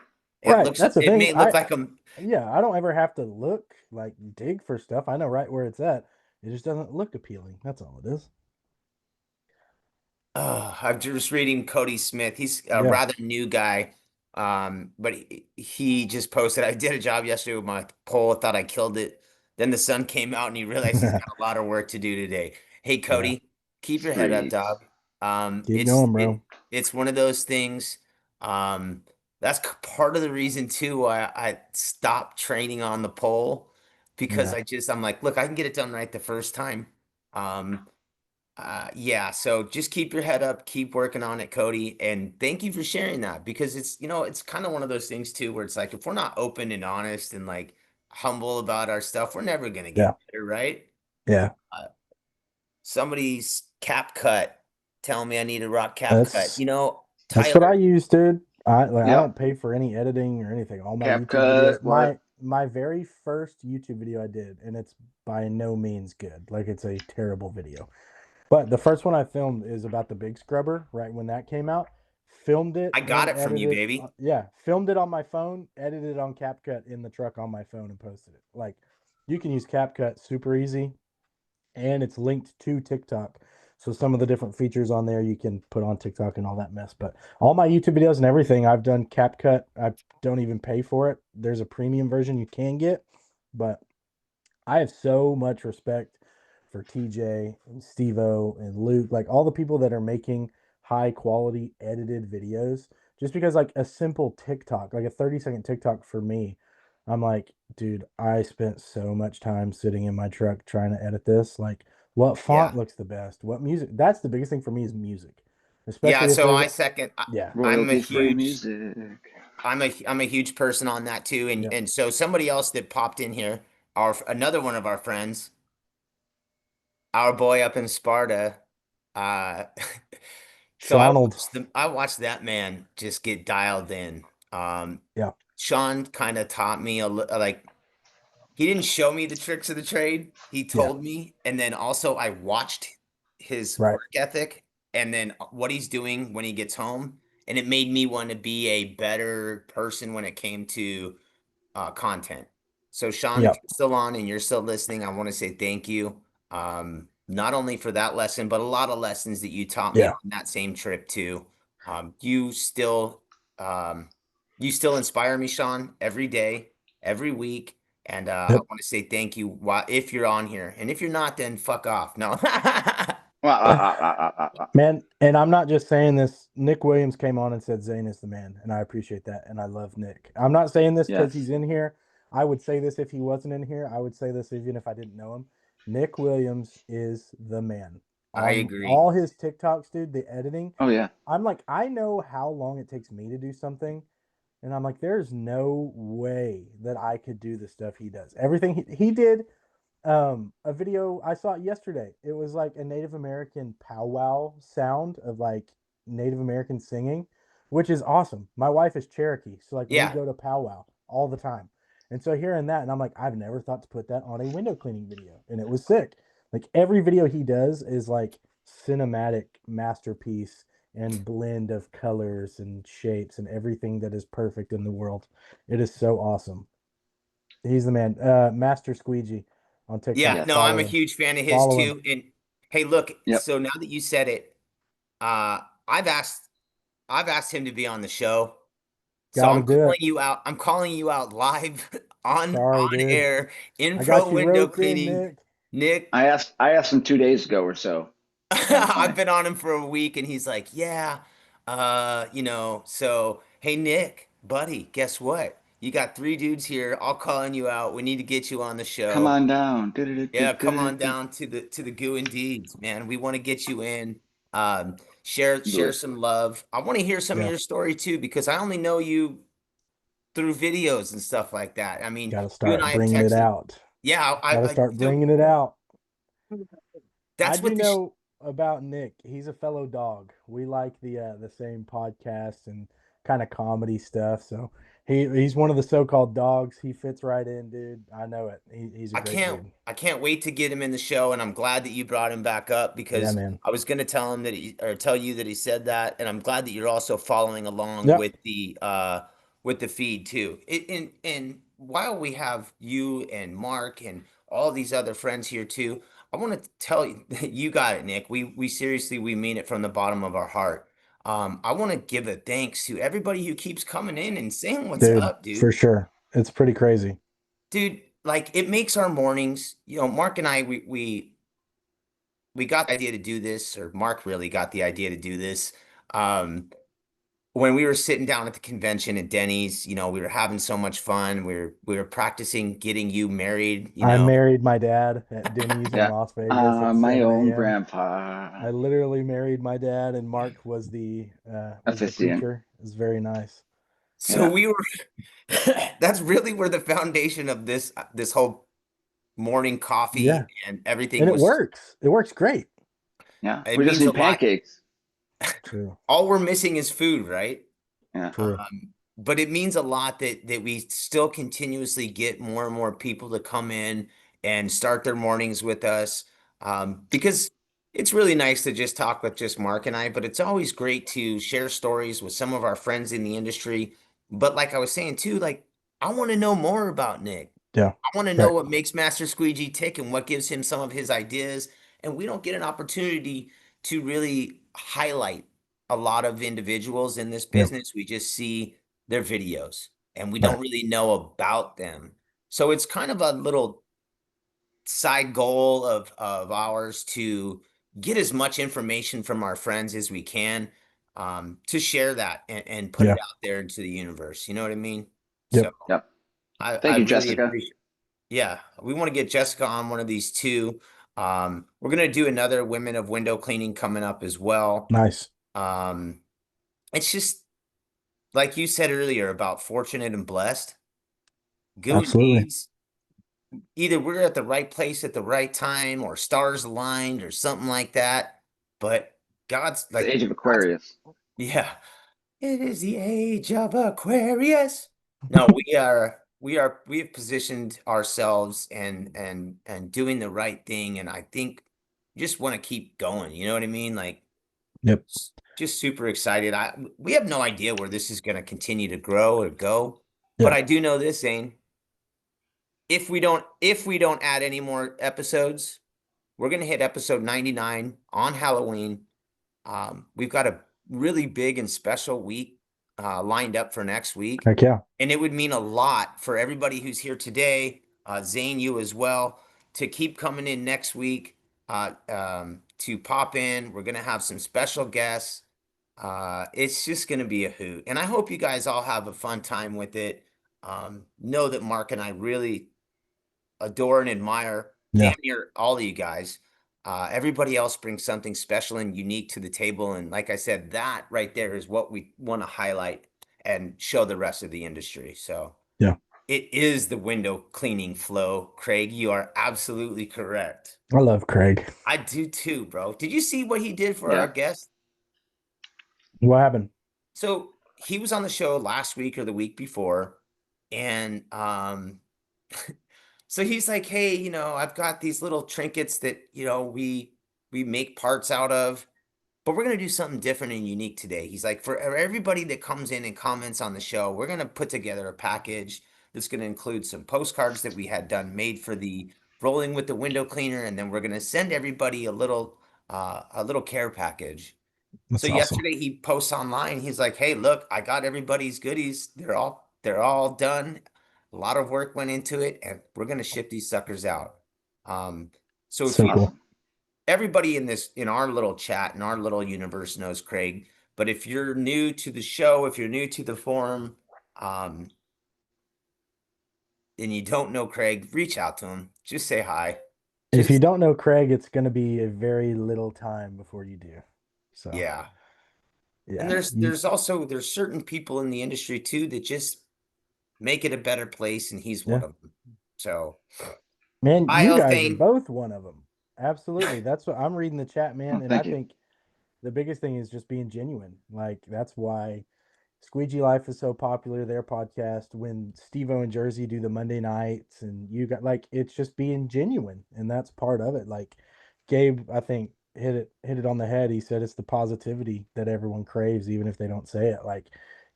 right. That's the It thing. may look like I'm Yeah, I don't ever have to look like dig for stuff. I know right where it's at. It just doesn't look appealing. That's all it is. I'm just reading Cody Smith. He's a Yeah, rather new guy. But he just posted, I did a job yesterday with my pole, thought I killed it. Then the sun came out and he realized he's got a lot of work to do today. Hey, yeah, Cody. keep your head up, Streets. dog. Keep going, bro. It's one of those things. Um, that's part of the reason too why I stopped training on the pole because Yeah. I'm like, look, I can get it done right the first time. Um, yeah, so just keep your head up, keep working on it, Cody, and thank you for sharing that because it's kind of one of those things too where it's like if we're not open and honest and like humble about our stuff, we're never gonna Yeah. get better, right? Yeah. Uh, Somebody's cap cut telling me I need a rock cap cut. That's that's what I Tyler, use, dude. I Yep. don't pay for any editing or anything. All my Cap YouTube videos, cut. What? my very first YouTube video I did, and it's by no means good. Like it's a terrible video. But the first one I filmed is about the big scrubber, right when that came out. Filmed it I got and it from you, edited. baby. Yeah, filmed it on my phone, edited it on CapCut in the truck on my phone, and posted it. Like you can use CapCut super easy, and it's linked to TikTok. So some of the different features on there you can put on TikTok and all that mess. But all my YouTube videos and everything, I've done CapCut. I don't even pay for it. There's a premium version you can get, but I have so much respect for TJ and Stevo and Luke, like all the people that are making high quality edited videos. Just because, like, a simple TikTok, like a 30-second TikTok for me, I'm like, dude, I spent so much time sitting in my truck trying to edit this. Like, what Yeah. font looks the best? What music? That's the biggest thing for me is music, Yeah, especially if so there's, I second yeah, I'm a Royalty free huge music. I'm a huge person on that too. And yeah, so somebody else that popped in here, our another one of our friends, our boy up in Sparta, uh so Shonald, I watched that man just get dialed in. Um yeah, Sean kind of taught me like he didn't show me the tricks of the trade. He yeah, told me, and then also I watched his right, work ethic and then what he's doing when he gets home, and it made me want to be a better person when it came to content. So, Sean, if yeah, you're still on and you're still listening, I want to say thank you. Not only for that lesson, but a lot of lessons that you taught me yeah, on that same trip too. You still, um, you still inspire me, Sean, every day, every week. And I yep. want to say thank you while if you're on here, and if you're not, then fuck off. No. Wah, wah, wah, wah, wah, wah, wah. Man, and I'm not just saying this. Nick Williams came on and said Zayne is the man, and I appreciate that, and I love Nick. I'm not saying this because he's Yes. in here. I would say this if he wasn't in here. I would say this even if I didn't know him. Nick Williams is the man. I On agree. all his TikToks, dude, the editing, Oh yeah. I'm like, I know how long it takes me to do something, and I'm like, there's no way that I could do the stuff he does. Everything he did, a video I saw it yesterday. It was like a Native American powwow sound of like Native American singing, which is awesome. My wife is Cherokee, so like we Yeah. go to powwow all the time. And so hearing that, and I'm like, I've never thought to put that on a window cleaning video, and it was sick. Like every video he does is like cinematic masterpiece and blend of colors and shapes and everything that is perfect in the world. It is so awesome. He's the man. Master Squeegee on Yeah. TikTok. No, I'm a Yes. Follow him. huge fan of his Follow him. too. And hey, look, Yep. so now that you said it, uh, I've asked I've asked him to be on the show. So Got to I'm do calling it. you out. I'm calling you out live Sorry, on dude. air in I pro got you window roped in, cleaning. Nick. Nick, I asked him 2 days ago or so. Sounds I've fine. been on him for a week and he's like, "Yeah, so hey Nick, buddy, guess what? You got three dudes here all calling you out. We need to get you on the Come show. on down. Yeah, come on Du-du-du-du-du-du. down to the goo and deeds, man. We want to get you in. Do Share it. some love. I want to hear some of Yeah. your story too, because I only know you through videos and stuff like that. I mean, Got to you and start I have bringing it texted. out. Yeah, Got to start bringing it out. I that's do what know about Nick. He's a fellow dog. We like the same podcast and kind of comedy stuff. So he's one of the so-called dogs. He fits right in, dude. I know it. He's a great dude. I can't wait to get him in the show, and I'm glad that you brought him back up Yeah, because man. I was gonna tell him that tell you that he said that, and I'm glad that you're also following along Yep, with the feed too. And while we have you and Mark and all these other friends here too, I want to tell you you got it, Nick. We seriously we mean it from the bottom of our heart. I want to give a thanks to everybody who keeps coming in and saying what's dude, up, dude. for sure. It's pretty crazy. Dude, like it makes our mornings, Mark and I, we got the idea to do this, or Mark really got the idea to do this. Um, when we were sitting down at the convention at Denny's, we were having so much fun. We were practicing getting you married, I married my dad at Denny's in Yeah. Las Vegas at My 7 own a.m. grandpa. I literally married my dad, and Mark was the Officiant. preacher. It was very nice. So Yeah. we were that's really where the foundation of this whole morning coffee Yeah, and everything and it was. works. It works great. Yeah. It We just means a need lot. pancakes. True. All we're missing is food, right? Yeah. True. But it means a lot that we still continuously get more and more people to come in and start their mornings with us. Because it's really nice to just talk with just Mark and I, but it's always great to share stories with some of our friends in the industry. But like I was saying too, like I want to know more about Nick. Yeah. I want to know Right. what makes Master Squeegee tick and what gives him some of his ideas. And we don't get an opportunity to really highlight a lot of individuals in this Yeah. business. We just see their videos and we Right. don't really know about them. So it's kind of a little side goal of ours to get as much information from our friends as we can, to share that and put it Yeah. out there into the universe. You know what I mean? So Yep. Yep. I Thank you, really Jessica. appreciate. Yeah, we want to get Jessica on one of these too. We're gonna do another Women of Window Cleaning coming up as well. Nice. Um, it's just like you said earlier about fortunate and blessed. Good Absolutely. deeds. Either we're at the right place at the right time, or stars aligned, or something like that. But God's The like age of God's, Aquarius. yeah. It is the age of Aquarius. No, we have positioned ourselves and doing the right thing, and I think just want to keep going. You know what I mean? Like Yep. just super excited. We have no idea where this is going to continue to grow or go, but Yeah. I do know this, Zane. If we don't add any more episodes, we're going to hit episode 99 on Halloween. We've got a really big and special week lined up for next week. Heck yeah. And it would mean a lot for everybody who's here today, Zane, you as well, to keep coming in next week, to pop in. We're going to have some special guests. It's just going to be a hoot. And I hope you guys all have a fun time with it. Know that Mark and I really adore and admire Yeah. damn near all of you guys. Everybody else brings something special and unique to the table. And like I said, that right there is what we want to highlight and show the rest of the industry. So Yeah. it is the window cleaning flow. Craig, you are absolutely correct. I love Craig. I do too, bro. Did you see what he did for our Yeah. guest? What happened? So he was on the show last week or the week before, and so he's like, "Hey, I've got these little trinkets that we make parts out of, but we're gonna do something different and unique today." He's like, "For everybody that comes in and comments on the show, we're gonna put together a package that's gonna include some postcards that we had done made for the Rolling with the Window Cleaner, and then we're gonna send everybody a little care package." So That's awesome. yesterday he posts online. He's like, "Hey, look, I got everybody's goodies. They're all done. A lot of work went into it, and we're gonna ship these suckers out." Um, so if So you cool. Awesome. everybody in our little chat in our little universe knows Craig, but if you're new to the show, if you're new to the forum, um, and you don't know Craig, reach out to him. Just say hi. If you Just don't know Craig, it's going to be a very little time before you do. So, yeah. And yeah. there's certain people in the industry too that just make it a better place, and he's one Yeah. of them. So, Man, you I'll guys are Thane. both one of them. Absolutely. That's what I'm reading the chat, man. Oh, And I thank you. think the biggest thing is just being genuine. Like, that's why Squeegee Life is so popular, their podcast. When Steve-O and Jersey do the Monday nights, and you got like, it's just being genuine. And that's part of it. Like, Gabe, I think, hit it on the head. He said it's the positivity that everyone craves, even if they don't say it. Like,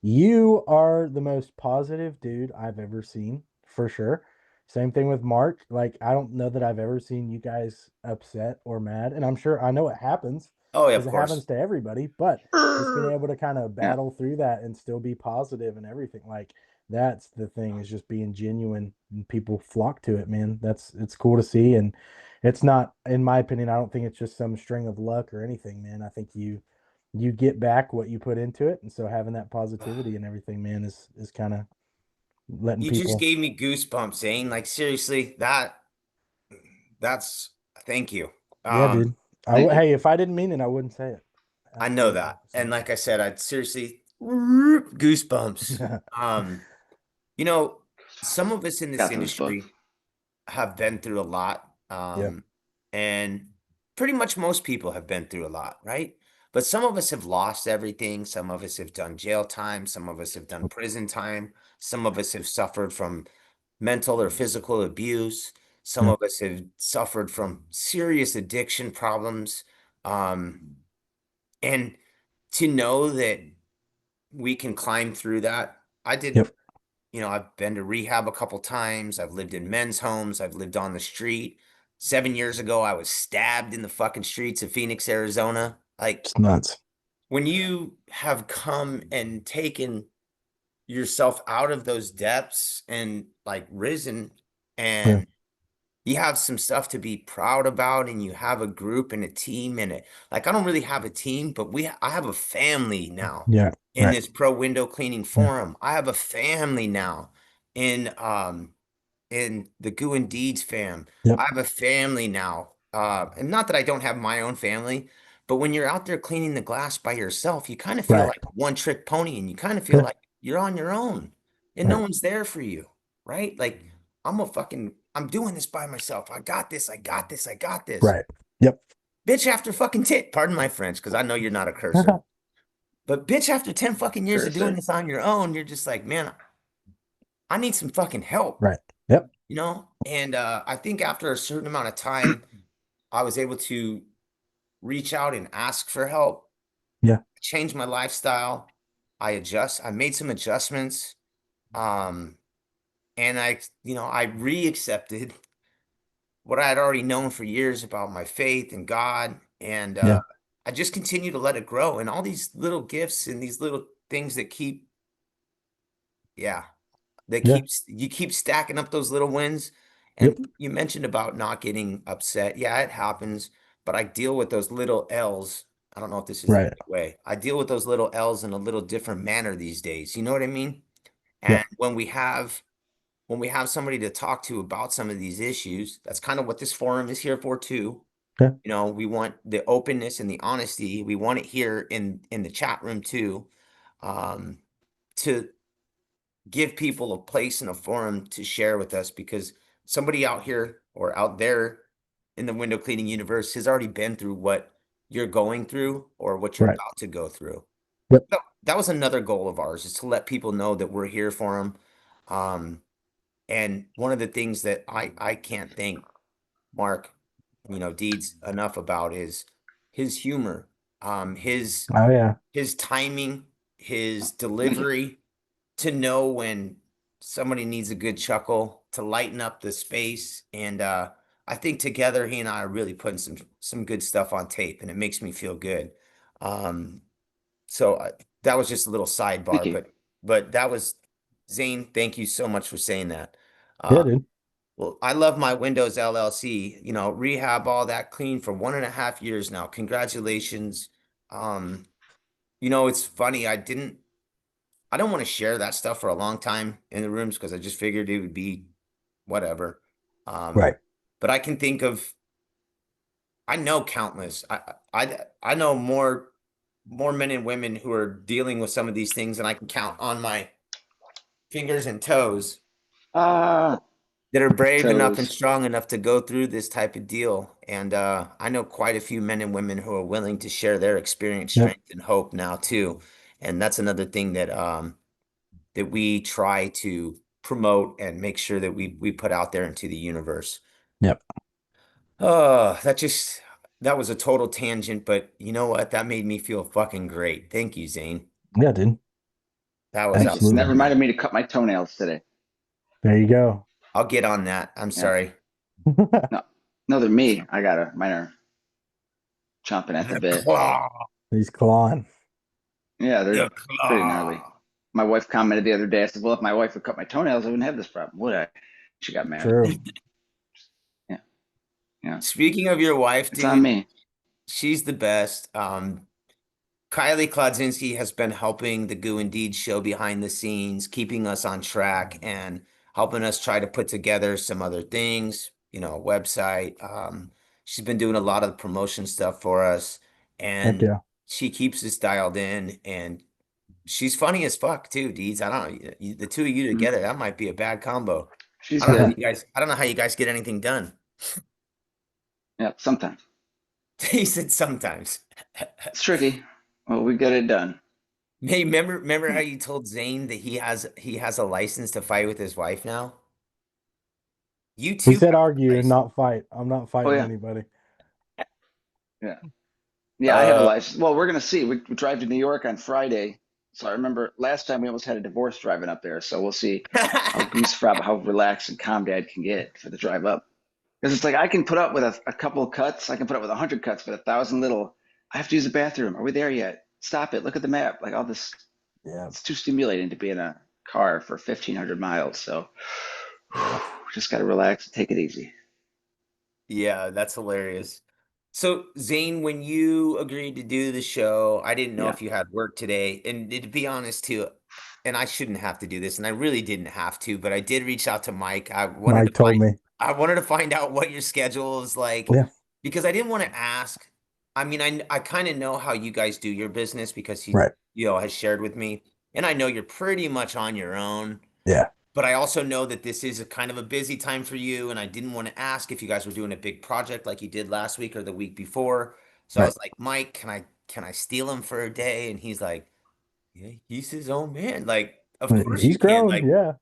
you are the most positive dude I've ever seen, for sure. Same thing with Mark. Like, I don't know that I've ever seen you guys upset or mad. And I'm sure I know it happens Oh, yeah, because of it happens course. to everybody, but just being able to kind of Yeah. battle through that and still be positive and everything. Like, that's the thing, is just being genuine, and people flock to it, man. It's cool to see. And It's not, in my opinion, I don't think it's just some string of luck or anything, man. I think you get back what you put into it. And so having that positivity and everything, man, is kind of letting You just people. gave me goosebumps, Zane. Like seriously, that's thank you. Yeah, Um, dude. Thank you. Hey, if I didn't mean it, I wouldn't say it. I know Absolutely. that. And like I said, I'd seriously goosebumps. Um, you know, some of us in this Got those books. industry have been through a lot. Yep. And pretty much most people have been through a lot, right? But some of us have lost everything. Some of us have done jail time. Some of us have done prison time. Some of us have suffered from mental or physical abuse. Some Yep. of us have suffered from serious addiction problems. Um, and to know that we can climb through that, I did, Yep. I've been to rehab a couple times. I've lived in men's homes. I've lived on the street. 7 years ago, I was stabbed in the fucking streets of Phoenix, Arizona. Like It's nuts. when you have come and taken yourself out of those depths and like risen Yeah. and you have some stuff to be proud about and you have a group and a team and it like I don't really have a team, but I have a family now Yeah. in Right. this pro window cleaning Yeah. forum. I have a family now in the Goo and Deeds fam. Yep. I have a family now. And not that I don't have my own family, but when you're out there cleaning the glass by yourself, you kind of feel Right. like one trick pony and you kind of feel Yeah. like you're on your own and no Right. one's there for you, right? Like I'm doing this by myself. I got this. I got this. I got this. Right. Yep. Bitch after fucking tit. Pardon my French, because I know you're not a cursor. But bitch, after 10 fucking years Sure, of doing sir. this on your own, you're just like, man, I need some fucking help, Right. Yep. And I think after a certain amount of time, I was able to reach out and ask for help, Yeah. change my lifestyle. I made some adjustments. Um, and I re-accepted what I had already known for years about my faith and God. And Yeah. I just continue to let it grow and all these little gifts and these little things that yeah, Yeah. you keep stacking up those little wins. Yep. And you mentioned about not getting upset. Yeah, it happens, but I deal with those little L's. I don't know if this is the Right. right way. I deal with those little L's in a little different manner these days. You know what I mean? And Yep. when we have somebody to talk to about some of these issues, that's kind of what this forum is here for too. Yeah. We want the openness and the honesty. We want it here in the chat room too, um, to give people a place and a forum to share with us because somebody out here or out there in the window cleaning universe has already been through what you're going through or what you're Right. about to go through. Yep. That was another goal of ours is to let people know that we're here for them. And one of the things that I can't thank Mark, Deeds enough about is his humor, his Oh yeah. his timing, his Thank you. delivery, to know when somebody needs a good chuckle to lighten up the space. And I think together he and I are really putting some good stuff on tape, and it makes me feel good. Um, so that was just a little Thank sidebar, you. but that was Zane. Thank you so much for saying that. Yeah, Uh, dude. well, I love my Windows LLC, rehab, all that clean for 1.5 years now. Congratulations. Um, it's funny. I don't want to share that stuff for a long time in the rooms because I just figured it would be whatever. Um, Right. but I know countless. I know more men and women who are dealing with some of these things than I can count on my fingers and toes Ah, that are brave enough and toes. strong enough to go through this type of deal. And I know quite a few men and women who are willing to share their experience, Yep. strength, and hope now too. And that's another thing that we try to promote and make sure that we put out there into the universe. Yep. Oh, that was a total tangent, but you know what? That made me feel fucking great. Thank you, Zane. Yeah, dude. That was Thank you. And that Absolutely. reminded outstanding. me to cut my toenails today. There you go. I'll get on that. I'm Yeah. sorry. No, no, they're me. I got a mine are chomping at the The bit. claw. He's clawing. Yeah, they're The pretty gnarly. claw. My wife commented the other day. I said, "Well, if my wife would cut my toenails, I wouldn't have this problem, would I?" She got mad. True. Yeah, Yeah, Speaking of your wife, it's on dude, me. she's the best. Kylie Klodzinski has been helping the Goo and Deed show behind the scenes, keeping us on track and helping us try to put together some other things, a website. She's been doing a lot of the promotion stuff for us, Heck and yeah. she keeps us dialed in. And she's funny as fuck too, Deeds. I don't know, the two of you Mhm. together, that might be a bad combo. She's I don't know how good. you guys. I don't know how you guys get anything done. Yeah, sometimes He said sometimes. it's tricky. Well, we get it done. Hey, remember how Yeah. you told Zane that he has a license to fight with his wife now? You He too said have a argue, license. not fight. I'm not Oh fighting yeah, anybody. yeah, yeah. I have a Uh, license. Well, we're gonna see. We drive to New York on Friday, so I remember last time we almost had a divorce driving up there. So we'll see how goose how relaxed and calm Dad can get for the drive up. Because it's like I can put up with a couple of cuts. I can put up with 100 cuts, but 1,000 little. I have to use the bathroom. Are we there yet? Stop it. Look at the map. Like all this. Yeah. It's too stimulating to be in a car for 1,500 miles. So Yeah. just got to relax and take it easy. Yeah, that's hilarious. So, Zane, when you agreed to do the show, I didn't know Yeah. if you had work today. And to be honest, too, and I shouldn't have to do this, and I really didn't have to, but I did reach out to Mike. Mike told me. I wanted to find out what your schedule is like Yeah. because I didn't want to ask. I mean, I kind of know how you guys do your business because he, Right. has shared with me, and I know you're pretty much on your own. Yeah. But I also know that this is a kind of a busy time for you, and I didn't want to ask if you guys were doing a big project like you did last week or the week before. So I Right. was like, Mike, can I steal him for a day? And he's like, yeah, he's his own man. Like, of course you He's can. grown. Like, Yeah.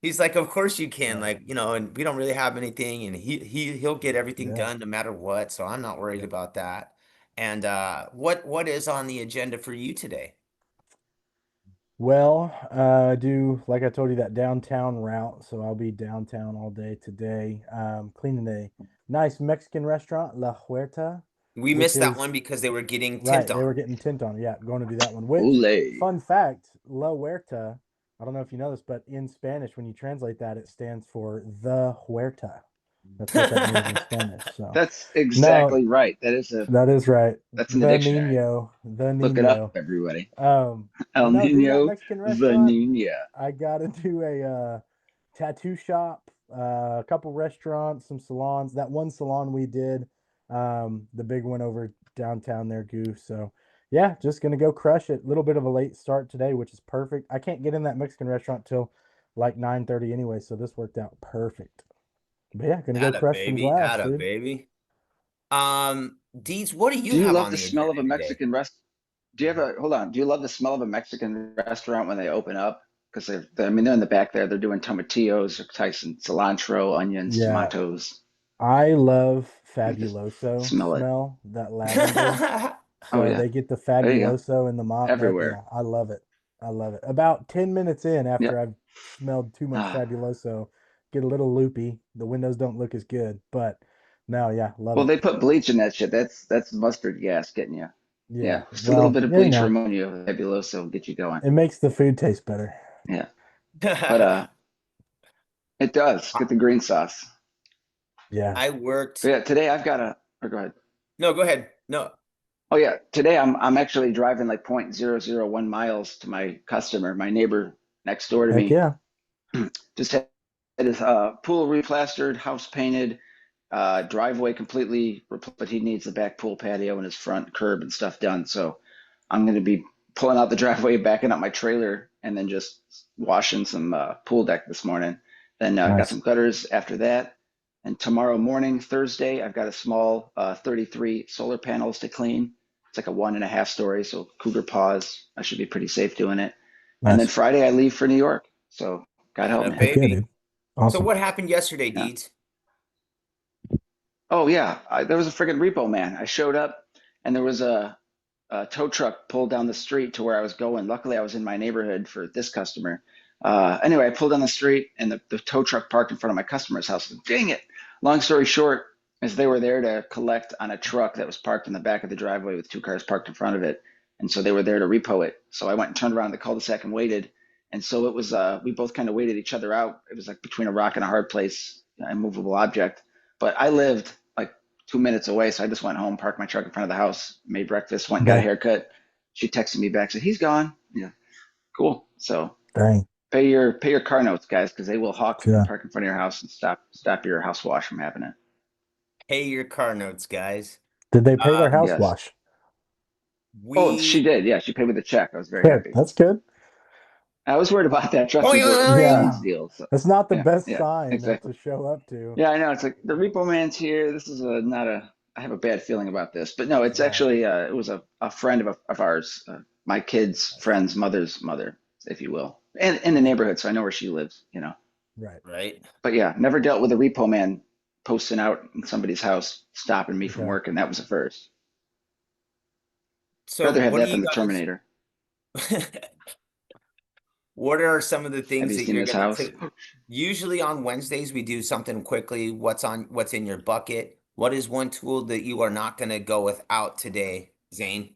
he's like, of course you can. Yeah. Like, and we don't really have anything, and he'll get everything Yeah. done no matter what. So I'm not worried Yep. about that. And what is on the agenda for you today? Well, do like I told you that downtown route, so I'll be downtown all day today. Cleaning a nice Mexican restaurant, La Huerta, We which missed that is one because they were getting tint right. They on. were getting tint on. Yeah, going to do that one. Which, Ole. fun fact, La Huerta. I don't know if you know this, but in Spanish, when you translate that, it stands for the Huerta. That's what that means in Spanish. So, That's no, exactly right. that is right. That's in the The dictionary. Nino, the Look it up, Nino. everybody. But El no, do that Nino, Mexican the restaurant. Nina. I got into a tattoo shop, a couple restaurants, some salons. That one salon we did, the big one over downtown there, Goose. So yeah, just gonna go crush it. A little bit of a late start today, which is perfect. I can't get in that Mexican restaurant till like 9:30 anyway, so this worked out perfect. But yeah, gonna go Atta crush some baby, glass, atta dude. baby. Deeds, what do Do you you have love on the the smell of agenda a today? Mexican rest? Do you have a hold on? Do you love the smell of a Mexican restaurant when they open up? Because I mean, they're in the back there. They're doing tomatillos, Tyson, cilantro, onions, Yeah, tomatoes. I love You just Fabuloso smell it. smell, that lavender. Oh So yeah, they get the there you go. Fabuloso in the mop that Everywhere. yeah, I love it. I love it. About 10 minutes in after Yep. I've smelled too much Ah. Fabuloso, get a little loopy. The windows don't look as good, but no, yeah, love Well, it. they put bleach in that shit. That's mustard gas getting you. Yeah. Yeah, just a little Well, bit of yeah, bleach or ammonia, fabuloso will get you going. it makes the food taste better. Yeah, but it does get the green sauce. Yeah. I But worked. yeah, today I've got a. Or go ahead. No, go ahead. No. Oh yeah, today I'm actually driving like 0.001 miles to my customer, my neighbor next door to Heck me. yeah. Just had his pool replastered, house painted, driveway completely, but he needs the back pool patio and his front curb and stuff done. So I'm going to be pulling out the driveway, backing up my trailer, and then just washing some pool deck this morning. Then got Nice. some gutters after that. And tomorrow morning, Thursday, I've got a small 33 solar panels to clean. It's like a 1.5 story, so cougar paws. I should be pretty safe doing it. And then Nice. Friday, I leave for New York. So God help Atta me. Heck yeah, baby. dude. So Awesome. what happened yesterday, Yeah. Deeds? Oh yeah, there was a friggin' repo man. I showed up, and there was a tow truck pulled down the street to where I was going. Luckily, I was in my neighborhood for this customer. Anyway, I pulled down the street, and the tow truck parked in front of my customer's house. Dang it! Long story short, is they were there to collect on a truck that was parked in the back of the driveway with two cars parked in front of it, and so they were there to repo it. So I went and turned around the cul-de-sac and waited, and so it was. We both kind of waited each other out. It was like between a rock and a hard place, an immovable object. But I lived like 2 minutes away. So I just went home, parked my truck in front of the house, made breakfast, went and got a Okay. haircut. She texted me back, said, he's gone. Yeah, cool. So Dang. pay your car notes, guys, because they will hawk and Yeah. park in front of your house and stop your house wash from happening. Pay your car notes, guys. Did they pay their Um, house Yes. wash? Oh, she we did. Yeah, she paid with a check. I was very Good. happy. That's good. I was worried about that. Trust me, it was a Yeah. huge deal. So That's not the yeah, best yeah, sign exactly. to show up to. Yeah, I know. It's like the repo man's here. This is not a. I have a bad feeling about this, but no, it's Right. actually it was a friend of ours, my kid's friend's mother's mother, if you will, and in the Okay. neighborhood, so I know where she lives, you know. Right. right. But yeah, never dealt with a repo man posting out in somebody's house, stopping me from Okay. work, and that was the first. So Rather have what do that you than the guys Terminator. what are some of the Have things you that seen you're this gonna house? to usually on Wednesdays we do something quickly. What's in your bucket? What is one tool that you are not gonna go without today, Zane?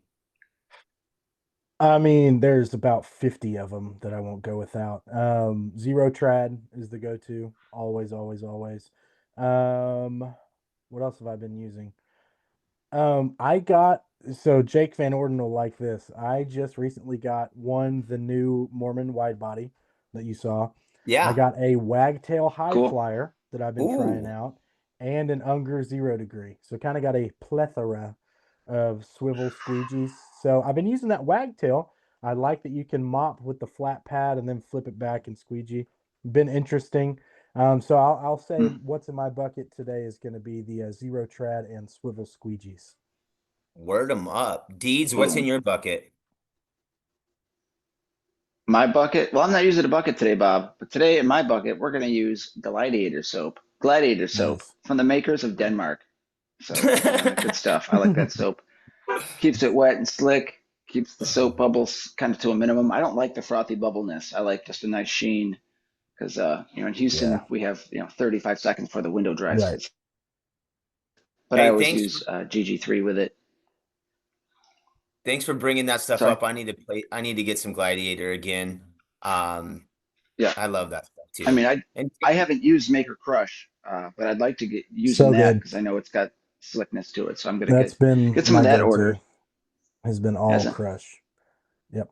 I mean, there's about 50 of them that I won't go without. Zero trad is the go-to. Always, always, always. What else have I been using? I got so Jake Van Orden will like this. I just recently got the new Mormon wide body that you saw. I Yeah. got a wagtail high Cool. flyer that I've been trying Ooh, out, and an Unger 0 degree. So kind of got a plethora of swivel squeegees. So I've been using that wagtail. I like that you can mop with the flat pad and then flip it back and squeegee. Been interesting. So I'll say Hmm. what's in my bucket today is going to be the zero trad and swivel squeegees. word them up. Deeds, what's in Boom. your bucket? My bucket. Well, I'm not using a bucket today, Bob. But today in my bucket, we're going to use Gladiator soap. Gladiator soap Nice. from the makers of Denmark. So good stuff. I like that soap. Keeps it wet and slick. Keeps the soap bubbles kind of to a minimum. I don't like the frothy bubbleness. I like just a nice sheen because in Yeah. Houston we have 35 seconds before the window Right. dries. But I Hey, always use GG3 with it. thanks for bringing that stuff Sorry. up. I need to get some Gladiator again. Um, Yeah. I love that stuff I too. mean, I And I haven't used Maker Crush, but I'd like to get using So that good. because I know it's got slickness to it. So I'm gonna That's been get some of my that go-to. ordered. Has been all Hasn't. crush. Yep.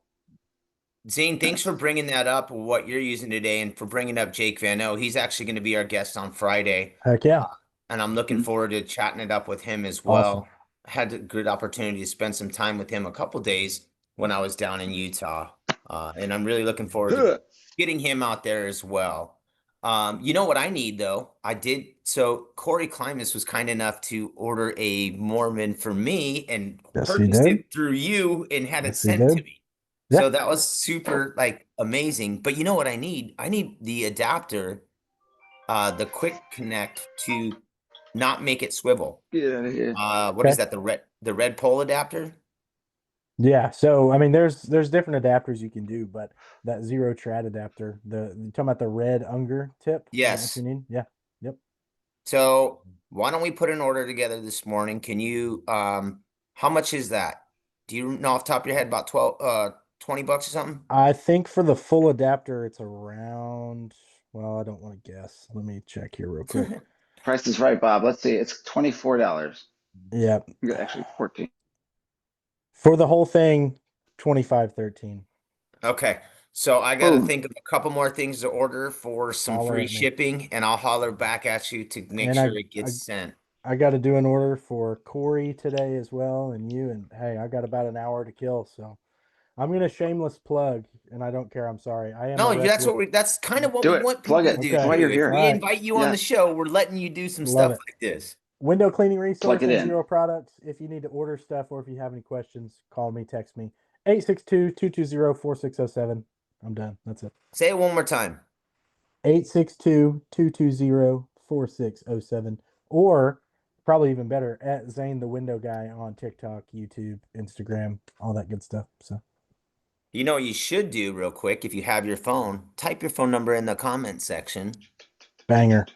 Zane, thanks for Nice. bringing that up, what you're using today, and for bringing up Jake Van O. He's actually going to be our guest on Friday. Heck yeah. Uh, and I'm looking Mm. forward to chatting it up with him as Awesome. well. I had a good opportunity to spend some time with him a couple days when I was down in Utah. And I'm really looking forward to Huh. getting him out there as well. You know what I need though? So Corey Klimas was kind enough to order a Mormon for me and Yes, he purchased did. it through you and had it Yes, he sent to did. me. Yeah. So that was super like amazing. But you know what I need? I need the adapter, the quick connect to not make it swivel. Get out of here. What is Okay. that? The red pole adapter? Yeah. So I mean, there's different adapters you can do, but that zero trad adapter, you talking about the red Unger tip? Is that what you Yes. need? Yeah. Yep. So why don't we put an order together this morning? Can you how much is that? Do you know off the top of your head about 20 bucks or something? I think for the full adapter, it's around. Well, I don't want to guess. Let me check here real quick. Price is right, Bob. Let's see. It's $24. Yeah. Actually, 14. For the whole thing, 25.13. Okay. So I got to Boom. think of a couple more things to order for some Holler free at me. shipping, and I'll holler back at you to make And sure it I gets sent. I got to do an order for Corey today as well, and you. And hey, I got about an hour to kill, so I'm gonna shameless plug, and I don't care. I'm sorry. I am a No, rep that's with. that's kind of what Do we it. want Plug people to it. do That's Okay. why too. you're If here. All we right. invite you on Yeah. the show, we're letting you do some Love stuff it. like this. Window cleaning Plug resource it and in. zero products. If you need to order stuff or if you have any questions, call me, text me. 862-220-4607. I'm done. That's it. Say it one more time. 862-220-4607. Or probably even better, at Zane the Window Guy on TikTok, YouTube, Instagram, all that good stuff. So You know what you should do real quick if you have your phone, type your phone number in the comment section. banger.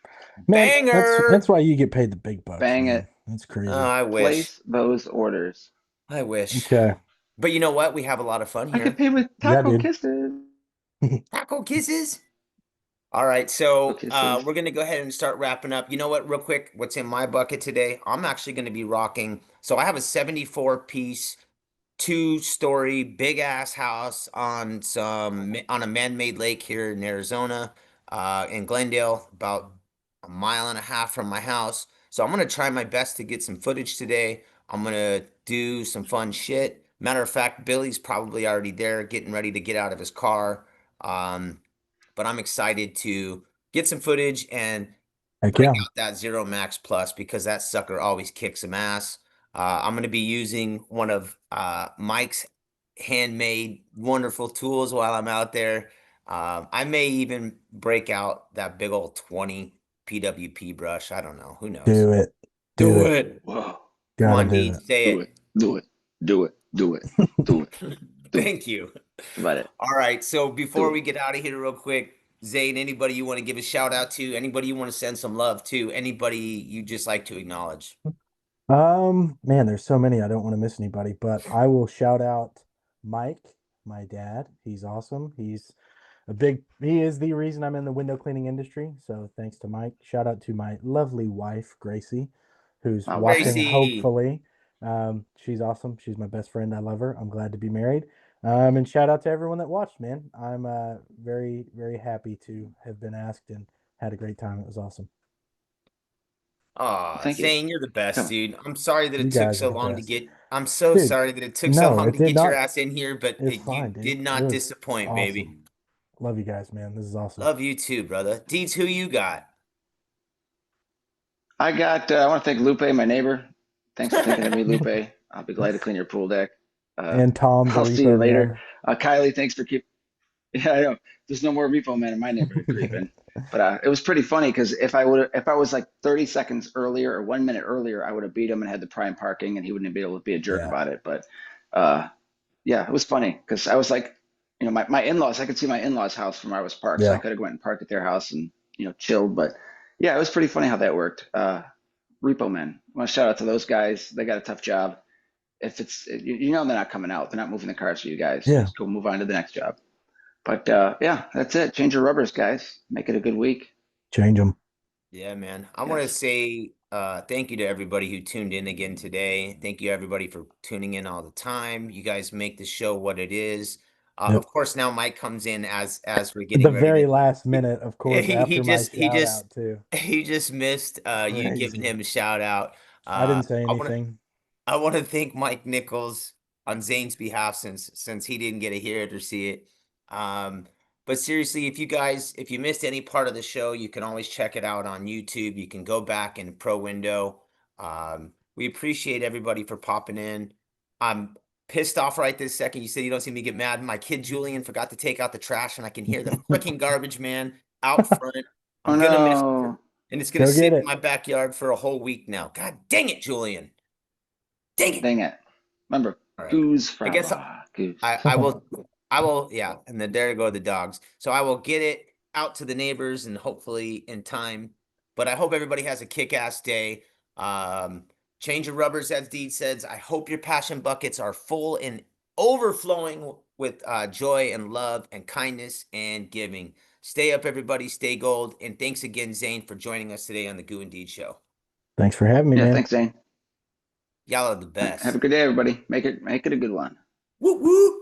Man, that's Banger. why you get paid the big bucks, Bang man. it. That's Oh, crazy. I wish. Place those orders. I wish. Okay. But you know what? We have a lot of fun I get here. paid with Yeah, taco dude. kisses. Taco kisses. All right, so Okay, soon. we're gonna go ahead and start wrapping up. You know what, real quick, what's in my bucket today? I'm actually gonna be rocking. So I have a 74 piece, two-story, big ass house on on a man-made lake here in Arizona, in Glendale, about a mile and a half from my house. So I'm gonna try my best to get some footage today. I'm gonna do some fun shit. Matter of fact, Billy's probably already there, getting ready to get out of his car. But I'm excited to get some footage and Heck break yeah. out that Zero Max Plus because that sucker always kicks some ass. I'm going to be using one of Mike's handmade wonderful tools while I'm out there. I may even break out that big old 20 PWP brush. I don't know. Who knows? Do it. Do Do it. it. Whoa. Come Gotta on, do Deed, it. say Do it. it. Do it. Do it. Do it. Do it. Do it. Thank you. That's about it. All right. So Do before it. we get out of here, real quick, Zane, anybody you want to give a shout out to? Anybody you want to send some love to? Anybody you just like to acknowledge? Man, there's so many. I don't want to miss anybody, but I will shout out Mike, my dad. He's awesome. He is the reason I'm in the window cleaning industry. So thanks to Mike. Shout out to my lovely wife, Gracie, who's My wife. watching, Gracie. hopefully. She's awesome. She's my best friend. I love her. I'm glad to be married. And shout out to everyone that watched, man. I'm very, very happy to have been asked and had a great time. It was awesome. Aw, Thank you. Zane, you're the best, Come. dude. I'm sorry that You it took guys are so the long to best. get. I'm so Dude, sorry that it took so no, long it to did get your not. ass in here, but It's you fine, dude. did It not was disappoint, baby. awesome. Love you guys, man. This is awesome. Love you too, brother. Deeds, who you got? I want to thank Lupe, my neighbor. Thanks for thinking of me, Lupe. I'll be glad to clean your pool deck. Uh, And Tom, the I'll see you repo later. man. Kylie, thanks for keep. Yeah, I know. There's no more repo man in my neighborhood creeping. But it was pretty funny because if I was like 30 seconds earlier or 1 minute earlier, I would have beat him and had the prime parking, and he wouldn't be able to be a jerk Yeah. about it. But uh, yeah, it was funny because I was like, my in-laws, I could see my in-laws' house from where I was parked, so I Yeah. could have went and parked at their house and chilled. But yeah, it was pretty funny how that worked. Repo men, I want to shout out to those guys. They got a tough job. If it's they're not coming out, they're not moving the cars for you guys. Yeah. Just go move on to the next job. But yeah, that's it. Change your rubbers, guys. Make it a good week. Change them. Yeah, man. I want to Yes. say thank you to everybody who tuned in again today. Thank you everybody for tuning in all the time. You guys make the show what it is. Of Yep. course, now Mike comes in as we're The getting ready very to. last minute, of course, He after my just he shout just out too. he just missed you giving Crazy. him a shout out. I didn't say I want to anything. I want to thank Mike Nichols on Zane's behalf since he didn't get to hear it or see it. Um, but seriously, if you missed any part of the show, you can always check it out on YouTube. You can go back in Pro Window. We appreciate everybody for popping in. I'm pissed off right this second. You said you don't see me get mad. My kid Julian forgot to take out the trash, and I can hear the freaking garbage man out front. Oh I'm gonna miss it, no. and it's gonna Go get sit in it. my backyard for a whole week now. God dang it, Julian. Dang it. Dang it. Remember, All right. goose I guess fraba. Goose. I will, yeah, and then there go the dogs. So I will get it out to the neighbors and hopefully in time. But I hope everybody has a kick-ass day. Um, change your rubbers, as Deed says. I hope your passion buckets are full and overflowing with joy and love and kindness and giving. Stay up, everybody. Stay gold. And thanks again, Zane, for joining us today on the Goo and Deed Show. Thanks for having me, Yeah, man. thanks, Zane. Y'all are the All right, have best. a good day, everybody. Make it a good one. Woo woo.